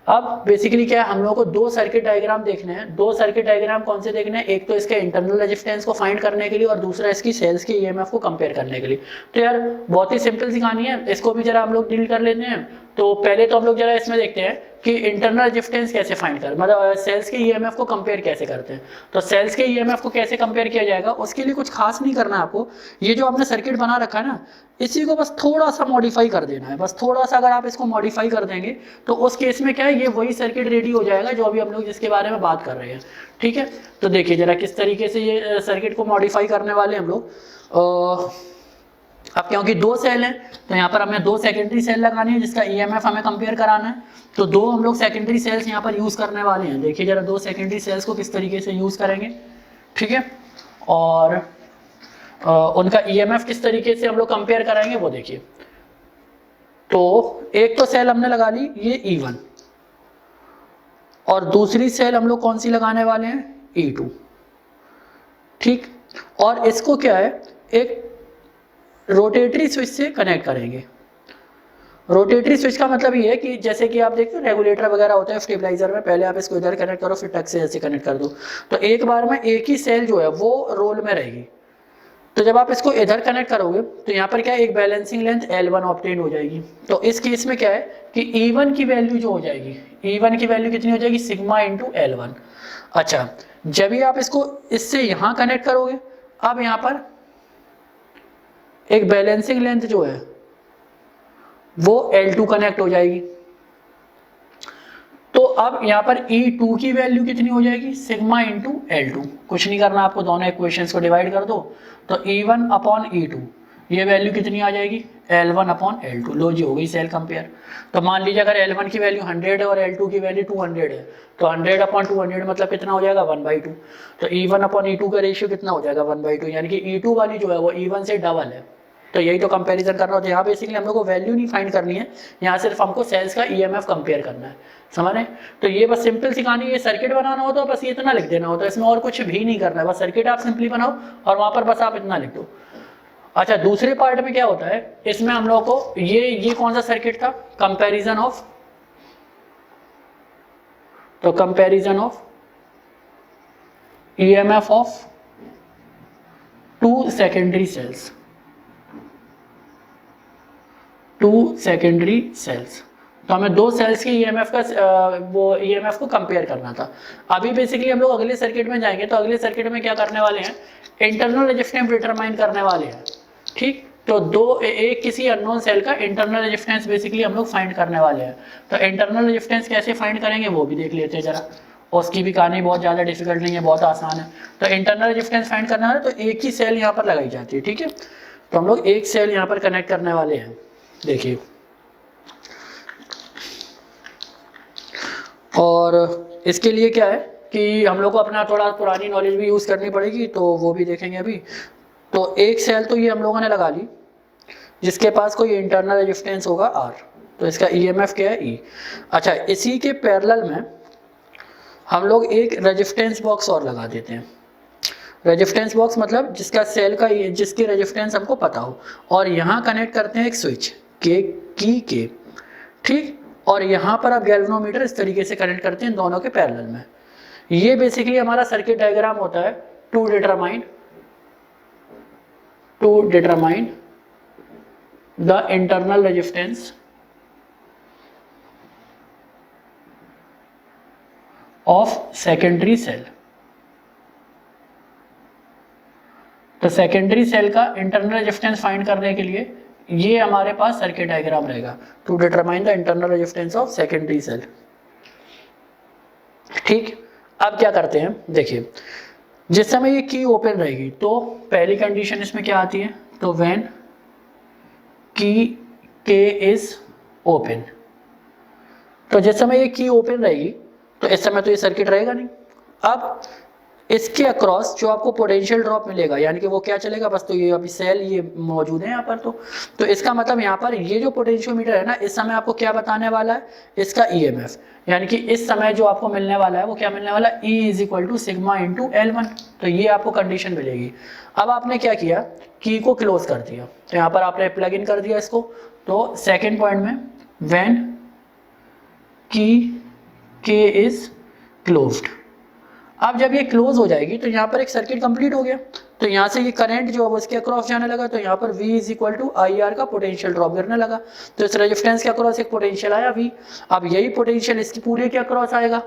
अब बेसिकली क्या है, हम लोगों को दो सर्किट डायग्राम देखने हैं। दो सर्किट डायग्राम कौन से देखने हैं, एक तो इसके इंटरनल रेजिस्टेंस को फाइंड करने के लिए और दूसरा इसकी सेल्स के ईएमएफ को कंपेयर करने के लिए। तो यार बहुत ही सिंपल सी कहानी है, इसको भी जरा हम लोग डील कर लेते हैं। तो पहले तो हम लोग जरा इसमें देखते हैं कि इंटरनल रेजिस्टेंस कैसे फाइंड कर, मतलब सेल्स के ईएमएफ को कंपेयर कैसे करते हैं। तो सेल्स के ईएमएफ को कैसे कंपेयर किया जाएगा, उसके लिए कुछ खास नहीं करना है आपको। ये जो आपने सर्किट बना रखा है ना, इसी को बस थोड़ा सा मॉडिफाई कर देना है, बस थोड़ा सा अगर आप इसको मॉडिफाई कर देंगे तो उस केस में क्या है, ये वही सर्किट रेडी हो जाएगा जो अभी हम लोग जिसके बारे में बात कर रहे हैं। ठीक है, तो देखिए जरा किस तरीके से ये सर्किट को मॉडिफाई करने वाले हम लोग। अब क्योंकि दो सेल हैं तो यहाँ पर हमें दो सेकेंडरी सेल लगानी है जिसका ईएमएफ हमें कंपेयर कराना है। तो दो हम लोग सेकेंडरी सेल्स यहाँ पर यूज करने वाले हैं। देखिए जरा दो सेकेंडरी सेल्स को किस तरीके से यूज करेंगे, ठीक है, और उनका ईएमएफ किस तरीके से हम लोग कंपेयर कराएंगे वो देखिए। तो एक तो सेल हमने लगा ली ये E1 और दूसरी सेल हम लोग कौन सी लगाने वाले हैं, E2। ठीक, और इसको क्या है, एक रोटेटरी स्विच से कनेक्ट करेंगे। रोटेटरी स्विच का मतलब ये है कि जैसे कि आप देखते हो रेगुलेटर वगैरह होता है स्टेबलाइजर में, पहले आप इसको इधर कनेक्ट करो फिर टक से ऐसे कनेक्ट कर दो। तो एक बार में एक ही सेल जो है वो रोल में रहेगी। तो जब आप इसको इधर कनेक्ट करोगे तो यहाँ पर क्या है, एक बैलेंसिंग लेंथ L1 ऑब्टेन हो जाएगी। तो इस केस में क्या है कि E1 की वैल्यू जो हो जाएगी, E1 की वैल्यू कितनी हो जाएगी, सिग्मा इंटू L1। अच्छा, जब भी आप इसको इससे यहाँ कनेक्ट करोगे, अब यहाँ पर एक बैलेंसिंग लेंथ जो है वो L2 कनेक्ट हो जाएगी। तो अब यहाँ पर E2 की वैल्यू कितनी हो जाएगी, सिग्मा इंटू L2। कुछ नहीं करना आपको, दोनों इक्वेशंस को डिवाइड कर दो। तो E1 अपॉन E2 ये वैल्यू कितनी आ जाएगी, L1 अपॉन L2। लो जी, हो गई सेल कंपेयर। तो मान लीजिए अगर L1 की वैल्यू 100 है और L2 की वैल्यू 200 है, तो 100 अपॉन 200 मतलब कितना हो जाएगा, 1/2। तो E1 अपॉन E2 का रेशियो कितना हो जाएगा, 1/2। यानी कि E2 वाली जो है वो E1 से डबल है। तो यही तो कंपैरिजन करना होता है। यहाँ बेसिकली हम लोग को वैल्यू नहीं फाइंड करनी है, यहाँ सिर्फ हमको सेल्स का ईएमएफ कंपेयर करना है, समझ रहे। तो ये बस सिंपल सी कहानी, ये सर्किट बनाना होता है बस ये इतना लिख देना होता है, इसमें और कुछ भी नहीं करना है। बस सर्किट आप सिंपली बनाओ और वहां पर बस आप इतना लिख दो। अच्छा, दूसरे पार्ट में क्या होता है, इसमें हम लोग को ये कौन सा सर्किट था, कंपैरिजन ऑफ, तो comparison of EMF of two secondary cells, two secondary cells. तो हमें दो सेल्स के ईएमएफ का वो ईएमएफ को कंपेयर करना था। अभी बेसिकली हम लोग अगले सर्किट में जाएंगे, तो अगले सर्किट में क्या करने वाले हैं, इंटरनल रेजिस्टेंस डिटरमाइन करने वाले हैं। ठीक, तो एक किसी अननोन सेल का इंटरनल रेजिस्टेंस बेसिकली हम लोग फाइंड करने वाले हैं। तो इंटरनल रेजिस्टेंस कैसे फाइंड करेंगे वो भी देख लेते हैं जरा। उसकी भी कहानी बहुत ज़्यादा डिफिकल्ट नहीं है, बहुत आसान है। तो इंटरनल रेजिस्टेंस फाइंड करना है तो एक ही सेल यहाँ पर लगाई जाती है। ठीक है, तो हम लोग एक सेल यहाँ पर कनेक्ट करने वाले हैं। देखिए, और इसके लिए क्या है कि हम लोग को अपना थोड़ा पुरानी नॉलेज भी यूज़ करनी पड़ेगी, तो वो भी देखेंगे अभी। तो एक सेल तो ये हम लोगों ने लगा ली जिसके पास कोई इंटरनल रेजिस्टेंस होगा R, तो इसका ईएमएफ क्या है, E। अच्छा, इसी के पैरेलल में हम लोग एक रेजिस्टेंस बॉक्स और लगा देते हैं। रेजिस्टेंस बॉक्स मतलब जिसका सेल का जिसकी रेजिस्टेंस हमको पता हो, और यहाँ कनेक्ट करते हैं एक स्विच के। ठीक, और यहाँ पर आप गैल्वेनोमीटर इस तरीके से कनेक्ट करते हैं दोनों के पैरेलल में। ये बेसिकली हमारा सर्किट डायग्राम होता है to determine the internal resistance of secondary cell. तो सेकेंडरी सेल का इंटरनल रेजिस्टेंस फाइंड करने के लिए ये हमारे पास सर्किट डायग्राम रहेगा, to determine the internal resistance of secondary cell. ठीक, अब क्या करते हैं, देखिए जिस समय ये की ओपन रहेगी तो पहली कंडीशन इसमें क्या आती है, तो व्हेन की के इज ओपन। तो जिस समय ये की ओपन रहेगी तो इस समय तो ये सर्किट रहेगा नहीं। अब इसके अक्रॉस जो आपको पोटेंशियल ड्रॉप मिलेगा, यानी कि वो क्या चलेगा, बस तो ये अभी सेल ये मौजूद है यहाँ पर, तो इसका मतलब यहाँ पर ये जो पोटेंशियोमीटर है ना, इस समय आपको क्या बताने वाला है, इसका ईएमएफ, यानी कि इस समय जो आपको मिलने वाला है वो क्या मिलने वाला है, E is equal to sigma into L1। तो ये आपको कंडीशन मिलेगी। अब आपने क्या किया, की को क्लोज कर दिया, तो यहाँ पर आपने प्लग इन कर दिया इसको। तो सेकेंड पॉइंट में व्हेन की के इज क्लोज्ड, अब जब ये क्लोज हो जाएगी तो यहाँ पर एक सर्किट कंप्लीट हो गया। तो यहाँ से ये करंट जो है उसके अक्रॉस जाने लगा, तो यहाँ पर V is equal to I R का पोटेंशियल ड्रॉप गिरने लगा। तो इस रेजिस्टेंस के अक्रॉस एक पोटेंशियल आया V, अब यही पोटेंशियल इसकी पूरे के अक्रॉस आएगा।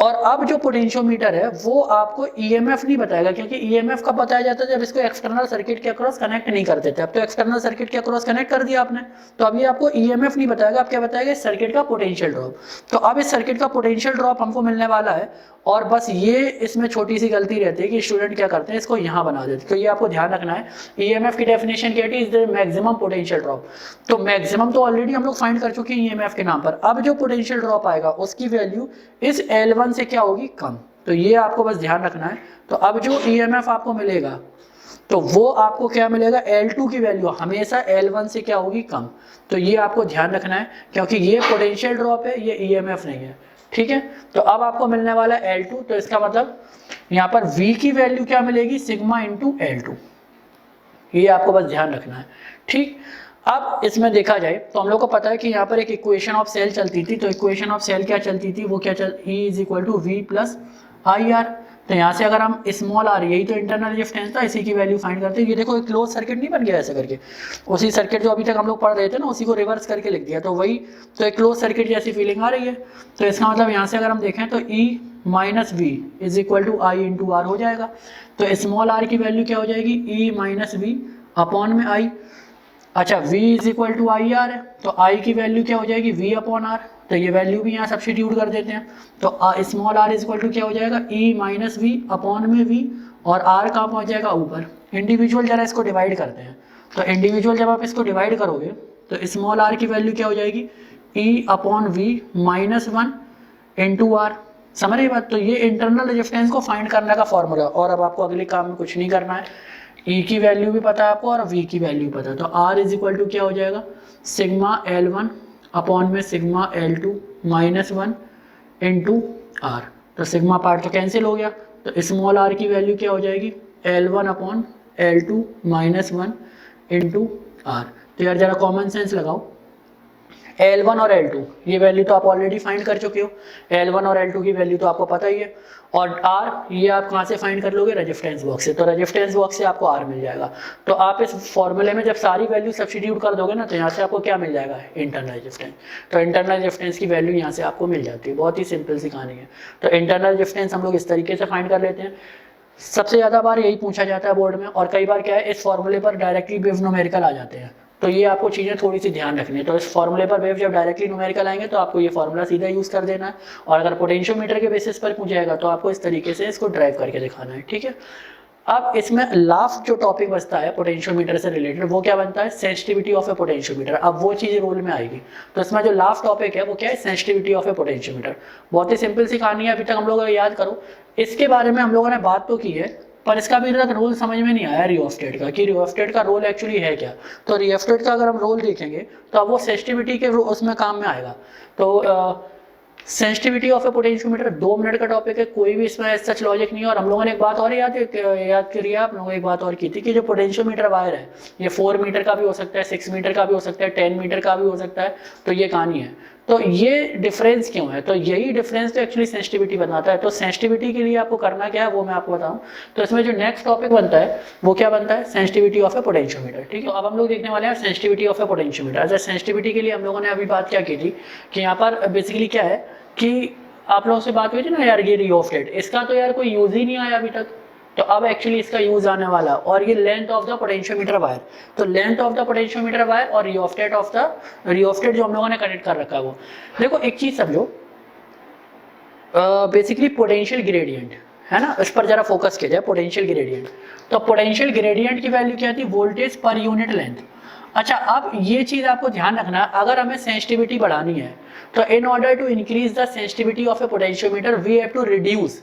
और अब जो पोटेंशियोमीटर है वो आपको ईएमएफ नहीं बताएगा, क्योंकि ईएमएफ कब बताया जाता है, जब इसको एक्सटर्नल सर्किट के अक्रॉस कनेक्ट नहीं कर देते। अब तो एक्सटर्नल सर्किट के अक्रॉस कनेक्ट कर दिया आपने, तो अब ये आपको ईएमएफ नहीं बताएगा, अब क्या बताएगा, इस सर्किट का पोटेंशियल ड्रॉप। तो अब इस सर्किट का पोटेंशियल ड्रॉप हमको मिलने वाला है, और बस ये इसमें छोटी सी गलती रहती है कि स्टूडेंट क्या करते हैं, इसको यहाँ बना देते हैं। तो ये आपको ध्यान रखना है, ईएमएफ की डेफिनेशन क्या है, is the maximum potential drop. तो मैक्सिमम तो ऑलरेडी हम लोग फाइंड कर चुके हैं ईएमएफ के नाम पर। अब जो पोटेंशियल ड्रॉप आएगा उसकी वैल्यू इस L1 से क्या होगी, कम। तो ये आपको बस ध्यान रखना है। तो अब जो ईएमएफ आपको मिलेगा तो वो आपको क्या मिलेगा, L2 की वैल्यू हमेशा L1 से क्या होगी, कम। तो ये आपको ध्यान रखना है, क्योंकि ये पोटेंशियल ड्रॉप है, ये ईएमएफ नहीं है, ठीक है। तो अब आपको मिलने वाला है L2, तो इसका मतलब यहाँ पर V की वैल्यू क्या मिलेगी, सिग्मा इंटू L2। ये आपको बस ध्यान रखना है, ठीक। अब इसमें देखा जाए तो हम लोग को पता है कि यहाँ पर एक इक्वेशन ऑफ सेल चलती थी। तो इक्वेशन ऑफ सेल क्या चलती थी, वो क्या E is equal to V plus I R. तो यहाँ से अगर हम स्मॉल आर, यही तो इंटरनल रेजिस्टेंस था, इसी की वैल्यू फाइंड करते हैं। ये देखो एक क्लोज सर्किट नहीं बन गया ऐसे करके, उसी सर्किट जो अभी तक हम लोग पढ़ रहे थे ना, उसी को रिवर्स करके लिख दिया, तो वही तो एक क्लोज सर्किट जैसी फीलिंग आ रही है। तो इसका मतलब यहाँ से अगर हम देखें तो E minus V is equal to I into R हो जाएगा। तो स्मॉल आर की वैल्यू क्या हो जाएगी, E माइनस वी अपॉन में आई। अच्छा, V is equal to I R है, तो I की वैल्यू क्या हो जाएगी, V अपॉन आर। तो ये वैल्यू भी यहाँ सब्स्टिट्यूट कर देते हैं। तो small r is equal to क्या हो जाएगा, E माइनस वी अपॉन में V, और R कहाँ पहुँच जाएगा, ऊपर। इंडिविजुअल जरा इसको डिवाइड करते हैं। तो इंडिविजुअल जब आप इसको डिवाइड करोगे तो स्मॉल r की वैल्यू क्या हो जाएगी, E upon V minus 1 into R. समझ रही बात। तो ये इंटरनल रेजिस्टेंस को फाइंड करने का फॉर्मूला, और अब आपको अगले काम में कुछ नहीं करना है। E की वैल्यू भी पता है आपको और V की वैल्यू पता है। तो R इज इक्वल टू क्या हो जाएगा, सिग्मा L1 अपॉन में sigma L2 minus 1 into R। तो सिग्मा पार्ट तो कैंसिल हो गया, तो स्मॉल r की वैल्यू क्या हो जाएगी, L1 upon L2 minus 1 into R। तो यार जरा कॉमन सेंस लगाओ, L1 और L2 ये वैल्यू तो आप ऑलरेडी फाइंड कर चुके हो, L1 और L2 की वैल्यू तो आपको पता ही है। और R ये आप कहाँ से फाइंड कर लोगे, रेजिस्टेंस बॉक्स से। तो रेजिस्टेंस बॉक्स से आपको R मिल जाएगा। तो आप इस फॉर्मूले में जब सारी वैल्यू सब्स्टिट्यूट कर दोगे ना, तो यहाँ से आपको क्या मिल जाएगा, इंटरनल रेजिस्टेंस। तो इंटरनल रेजिस्टेंस की वैल्यू यहाँ से आपको मिल जाती है। बहुत ही सिंपल सी कहानी है। तो इंटरनल रेजिस्टेंस हम लोग इस तरीके से फाइंड कर लेते हैं। सबसे ज़्यादा बार यही पूछा जाता है बोर्ड में, और कई बार क्या है, इस फॉर्मूले पर डायरेक्टली वेव न्यूमेरिकल आ जाते हैं। तो ये आपको चीज़ें थोड़ी सी ध्यान रखनी है। तो इस फॉर्मूले पर वेव जब डायरेक्टली न्यूमेरिकल आएंगे तो आपको ये फॉर्मूला सीधा यूज़ कर देना है, और अगर पोटेंशियोमीटर के बेसिस पर पूछा जाएगा तो आपको इस तरीके से इसको ड्राइव करके दिखाना है, ठीक है। अब इसमें लास्ट जो टॉपिक बचता है पोटेंशियोमीटर से रिलेटेड, वो क्या बनता है, सेंसिटिविटी ऑफ ए पोटेंशियोमीटर। अब वो चीज़ रोल में आएगी। तो इसमें जो लास्ट टॉपिक है वो क्या है, सेंसिटिविटी ऑफ ए पोटेंशियोमीटर। बहुत ही सिंपल सी कहानी है, अभी तक हम लोग याद करो, इसके बारे में हम लोगों ने बात तो की है, पर इसका भी तक रोल समझ में नहीं आया रियोस्टेट का, कि रियोस्टेट का रोल एक्चुअली है क्या। तो रियोस्टेट का अगर हम रोल देखेंगे तो अब वो सेंसिटिविटी के उसमें काम में आएगा। तो sensitivity of a potentiometer 2 minute का टॉपिक है, कोई भी इसमें सच लॉजिक नहीं है। और हम लोगों ने एक बात और याद करिए, आप लोगों ने एक बात और की थी कि जो पोटेंशियोमीटर वायर है ये 4 मीटर का भी हो सकता है, 6 मीटर का भी हो सकता है, 10 मीटर का भी हो सकता है। तो ये कहानी है। तो ये डिफरेंस क्यों है, तो यही डिफरेंस तो एक्चुअली सेंसिटिविटी बनाता है। तो सेंसिटिविटी के लिए आपको करना क्या है वो मैं आपको बताऊं। तो इसमें जो नेक्स्ट टॉपिक बनता है वो क्या बनता है, सेंसिटिविटी ऑफ ए पोटेंशियोमीटर, ठीक है। तो अब हम लोग देखने वाले हैं सेंसिटिविटी ऑफ ए पोटेंशियोमीटर। अच्छा, सेंसिटिविटी के लिए हम लोगों ने अभी बात क्या की थी कि यहाँ पर बेसिकली क्या है कि आप लोगों से बात हुई थी ना यार, ये रियोस्टेट, इसका तो यार कोई यूज ही नहीं आया अभी तक। तो अब एक्चुअली इसका यूज आने वाला, और ये length of the potentiometer wire. तो length of the potentiometer wire और रियोस्टेट ऑफ द रियोस्टेट जो हम लोगों ने कनेक्ट कर रखा है वो देखो। एक चीज समझो, बेसिकली पोटेंशियल ग्रेडियंट है ना, इस पर जरा फोकस किया जाए, पोटेंशियल ग्रेडियंट। तो पोटेंशियल ग्रेडियंट की वैल्यू क्या थी, वोल्टेज पर यूनिट लेंथ। अच्छा, अब ये चीज आपको ध्यान रखना है, अगर हमें सेंसिटिविटी बढ़ानी है तो in order to increase the sensitivity of a potentiometer we have to reduce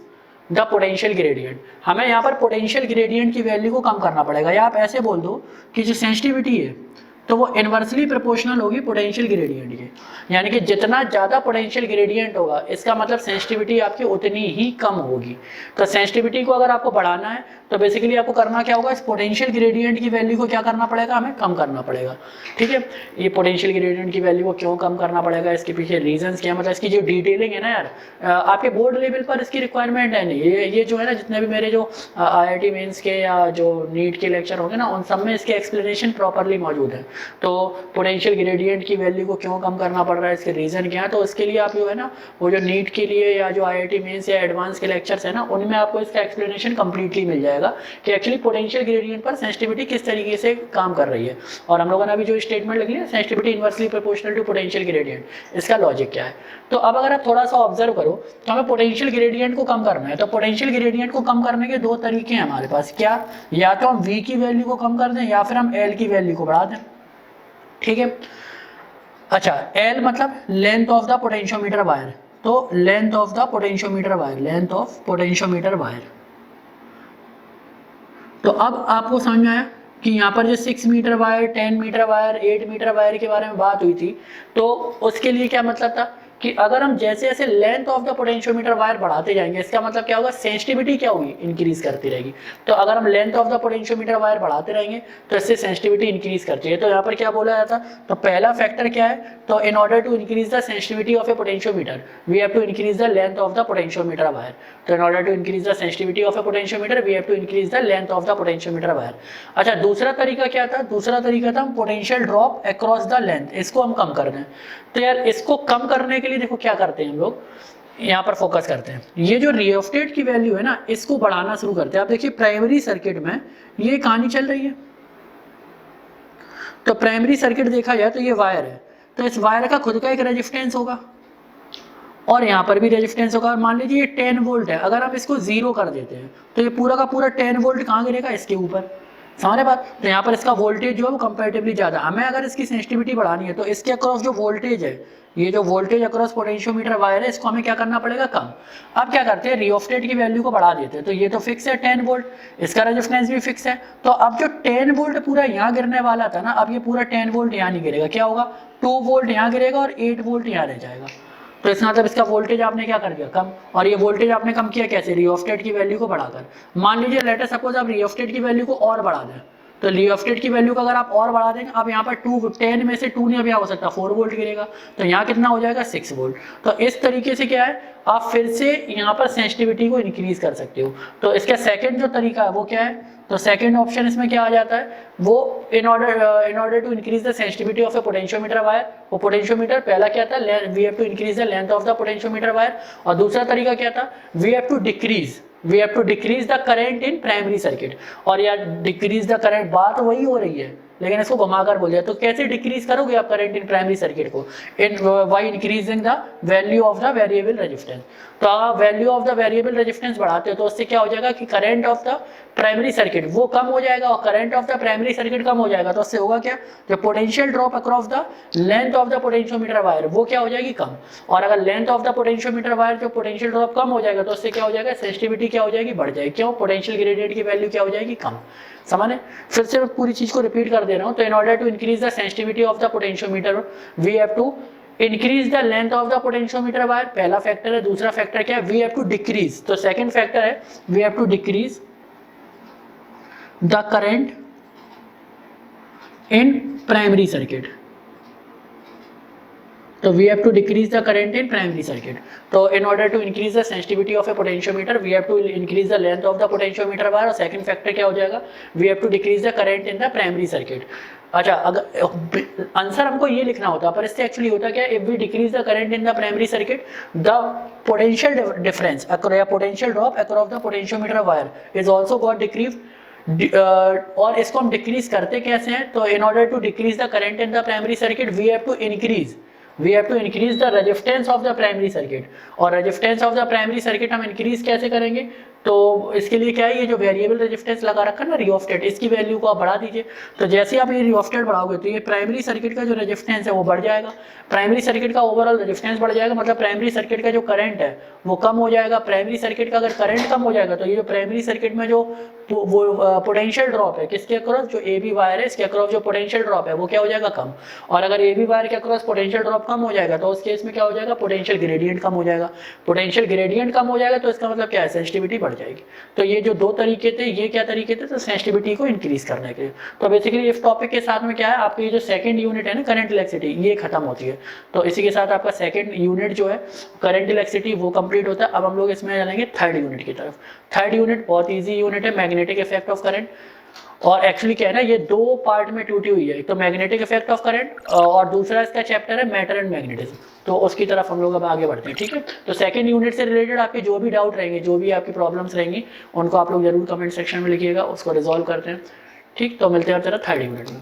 the potential gradient. हमें यहाँ पर पोटेंशियल ग्रेडियंट की वैल्यू को कम करना पड़ेगा, या आप ऐसे बोल दो कि जो सेंसिटिविटी है तो वो इन्वर्सली प्रोपोर्शनल होगी पोटेंशियल ग्रेडियंट के, यानी कि जितना ज़्यादा पोटेंशियल ग्रेडियंट होगा इसका मतलब सेंसिटिविटी आपकी उतनी ही कम होगी। तो सेंसिटिविटी को अगर आपको बढ़ाना है तो बेसिकली आपको करना क्या होगा, इस पोटेंशियल ग्रेडियंट की वैल्यू को क्या करना पड़ेगा, हमें कम करना पड़ेगा। ठीक है, ये पोटेंशियल ग्रेडियंट की वैल्यू को क्यों कम करना पड़ेगा, इसके पीछे रीजंस क्या, मतलब इसकी जो डिटेलिंग है ना यार, आपके बोर्ड लेवल पर इसकी रिक्वायरमेंट है नहीं। ये जो है ना, जितने भी मेरे जो IIT मेंस के या जो नीट के लेक्चर होंगे ना, उन सब में इसके एक्सप्लेनेशन प्रॉपरली मौजूद है। तो पोटेंशियल ग्रेडियंट की वैल्यू को क्यों कम करना पड़ रहा है, इसके रीजन क्या है, तो इसके लिए आप जो है ना, वो जो नीट के लिए या जो IIT मेंस या एडवांस के लेक्चर्स है ना, उनमें आपको इसका एक्सप्लेनेशन कंप्लीटली मिल जाएगा कि एक्चुअली पोटेंशियल ग्रेडियंट पर सेंसिटिविटी किस तरीके से काम कर रही है। और हम लोगों ने अभी जो स्टेटमेंट लिखी है, sensitivity inversely proportional to potential gradient, इसका लॉजिक क्या है। तो अब अगर आप थोड़ा सा ऑब्जर्व करो तो हमें पोटेंशियल ग्रेडियंट को कम करना है। तो पोटेंशियल ग्रेडियंट को कम करने के दो तरीके हैं हमारे पास, क्या, या तो हम V की वैल्यू को कम कर दें या फिर हम L की वैल्यू को बढ़ा दें। ठीक है, अच्छा, L मतलब length of the potentiometer wire, तो length of the potentiometer wire, length of potentiometer wire. तो अब आपको समझ में आया कि यहाँ पर जो 6 metre wire, 10 metre wire, 8 metre wire के बारे में बात हुई थी, तो उसके लिए क्या मतलब था कि अगर हम जैसे जैसे length of the potentiometer wire बढ़ाते जाएंगे, इसका मतलब क्या होगा, सेंसिटिविटी क्या होगी, इंक्रीज करती रहेगी। तो अगर हम length of the potentiometer wire बढ़ाते रहेंगे तो इससे सेंसिटिविटी इंक्रीज करती है। तो यहाँ पर क्या बोला जाता, तो पहला फैक्टर क्या है, तो in order to increase the sensitivity of a potentiometer we have to increase the length of the potentiometer wire. तो in order to increase the sensitivity of a potentiometer we have to increase the length of the potentiometer wire. अच्छा, दूसरा तरीका क्या था, दूसरा तरीका था potential drop across the length, इसको हम कम कर दें। तो यार इसको कम करने के लिए देखो क्या करते हैं हम लोग, यहाँ पर फोकस करते हैं, ये जो रियोस्टेट की वैल्यू है ना, इसको बढ़ाना शुरू करते हैं। आप देखिए प्राइमरी सर्किट में ये कहानी चल रही है, तो प्राइमरी सर्किट देखा जाए तो ये वायर है, तो इस वायर का खुद का एक रेजिस्टेंस होगा और यहाँ पर भी रेजिस्टेंस होगा। और मान लीजिए ये 10 वोल्ट है, अगर आप इसको 0 कर देते हैं तो ये पूरा का पूरा 10 वोल्ट कहाँ गिरेगा, इसके ऊपर, समझ बात। तो यहाँ पर इसका वोल्टेज जो है वो कंपैरेटिवली ज़्यादा, हमें अगर इसकी सेंसिटिविटी बढ़ानी है तो इसके अक्रॉस जो वोल्टेज है, ये जो वोल्टेज अक्रॉस पोटेंशियोमीटर वायर है, इसको हमें क्या करना पड़ेगा, कम। अब क्या करते हैं, रियोस्टेट की वैल्यू को बढ़ा देते हैं। तो ये तो फिक्स है 10 वोल्ट, इसका रेजिस्टेंस भी फिक्स है। तो अब जो 10 वोल्ट पूरा यहाँ गिरने वाला था ना, अब ये पूरा 10 वोल्ट यहाँ नहीं गिरेगा, क्या होगा, 2 वोल्ट यहाँ गिरेगा और 8 वोल्ट यहाँ रह जाएगा। तो इसका मतलब इसका वोल्टेज आपने क्या कर दिया, कम। और ये वोल्टेज आपने कम किया कैसे, रियोस्टेट की वैल्यू को बढ़ाकर। मान लीजिए लेटर सपोज आप रियोस्टेट की वैल्यू को और बढ़ा दें, तो रियोस्टेट की वैल्यू को अगर आप और बढ़ा देंगे, अब यहाँ पर 10 में से 2 नहीं, अब यहाँ हो सकता 4 वोल्ट गिरेगा, तो यहाँ कितना हो जाएगा, 6 वोल्ट। तो इस तरीके से क्या है, आप फिर से यहाँ पर सेंसिटिविटी को इंक्रीज कर सकते हो। तो इसका सेकंड जो तरीका है वो क्या है, तो सेकंड ऑप्शन इसमें क्या आ जाता है, वो in order to increase the sensitivity of a potentiometer wire. वो पोटेंशियोमीटर पहला क्या था, we have to increase the length of the potentiometer wire. और दूसरा तरीका क्या था, we have to decrease the current in primary circuit. और यार डिक्रीज द करंट बात वही हो रही है, लेकिन इसको घुमाकर बोल दिया। तो कैसे डिक्रीज करोगे आप करंट इन प्राइमरी सर्किट को, in by increasing the value of the variable resistance. तो आप value of the variable resistance बढ़ाते हो तो उससे क्या हो जाएगा कि current of the primary circuit वो कम हो जाएगा, और current of the primary circuit कम हो जाएगा तो उससे होगा क्या, जो potential drop across the length of the potentiometer wire वो क्या हो जाएगी, कम। और अगर length of the potentiometer wire जो पोटेंशियल ड्रॉप कम हो जाएगा तो उससे क्या हो जाएगा, सेंसिटिविटी क्या हो जाएगी, बढ़ जाएगी। क्यों, पोटेंशियल ग्रेडियंट की वैल्यू क्या हो जाएगी, कम। समझे, फिर से पूरी चीज को रिपीट कर दे रहा हूं। तो in order to increase the sensitivity of the potentiometer we have to increase the length of the potentiometer wire, पहला फैक्टर है। दूसरा फैक्टर क्या है, वी हैव टू डिक्रीज, तो सेकंड फैक्टर है we have to decrease the current in primary circuit. तो we have to decrease the current in primary circuit. तो in order to increase the sensitivity of a potentiometer, we have to increase the length of the potentiometer wire। और second factor क्या हो जाएगा, we have to decrease the current in the primary circuit। अच्छा, अगर answer हमको ये लिखना होता पर इससे एक्चुअली होता क्या, if we decrease the current in the primary circuit, the potential difference या potential drop across the potentiometer wire is also got decreased। और इसको हम डिक्रीज करते कैसे हैं, तो in order to decrease the current in the primary circuit, we have to increase the resistance of the primary circuit। और resistance of the primary circuit हम increase कैसे करेंगे, तो इसके लिए क्या है, ये जो वेरिएबल रेजिस्टेंस लगा रखा है ना रियोस्टेट, इसकी वैल्यू को आप बढ़ा दीजिए। तो जैसे आप ये रियोस्टेट बढ़ाओगे तो ये प्राइमरी सर्किट का जो रेजिस्टेंस है वो बढ़ जाएगा, प्राइमरी सर्किट का ओवरऑल रेजिस्टेंस बढ़ जाएगा, मतलब प्राइमरी सर्किट का जो करंट है वो कम हो जाएगा। प्राइमरी सर्किट का अगर करंट कम हो जाएगा तो ये जो प्राइमरी सर्किट में जो वो पोटेंशियल ड्रॉप है किसके अक्रॉस, जो ए बी वायर है इसके अक्रॉस जो पोटेंशियल ड्रॉप है वो क्या हो जाएगा, कम। और अगर ए बी वायर के अक्रॉस पोटेंशियल ड्रॉप कम हो जाएगा तो उस केस में क्या हो जाएगा, पोटेंशियल ग्रेडियंट कम हो जाएगा। पोटेंशियल ग्रेडियंट कम हो जाएगा तो इसका मतलब क्या है, सेंसिटिविटी बढ़ जाएगी। तो ये जो दो तरीके थे, ये क्या तरीके थे, तो सेंसिटिविटी को इंक्रीज करने के। तो बेसिकली इस टॉपिक के साथ में क्या है, आपकी ये जो सेकंड यूनिट है ना करंट इलेक्ट्रिसिटी, ये खत्म होती है। तो इसी के साथ आपका सेकंड यूनिट जो है करंट इलेक्ट्रिसिटी वो कंप्लीट होता है। अब हम लोग इसमें जाएंगे थर्ड यूनिट की तरफ। थर्ड यूनिट बहुत ईजी यूनिट है, मैग्नेटिक इफेक्ट ऑफ करंट। और एक्चुअली क्या है ना, ये दो पार्ट में टूटी हुई है, एक तो मैग्नेटिक इफेक्ट ऑफ करंट और दूसरा इसका चैप्टर है मैटर एंड मैग्नेटिज्म। तो उसकी तरफ हम लोग अब आगे बढ़ते हैं, ठीक है। तो सेकंड यूनिट से रिलेटेड आपके जो भी डाउट रहेंगे, जो भी आपकी प्रॉब्लम्स रहेंगी, उनको आप लोग जरूर कमेंट सेक्शन में लिखिएगा, उसको रिजॉल्व करते हैं, ठीक। तो मिलते हैं अब जरा थर्ड यूनिट में।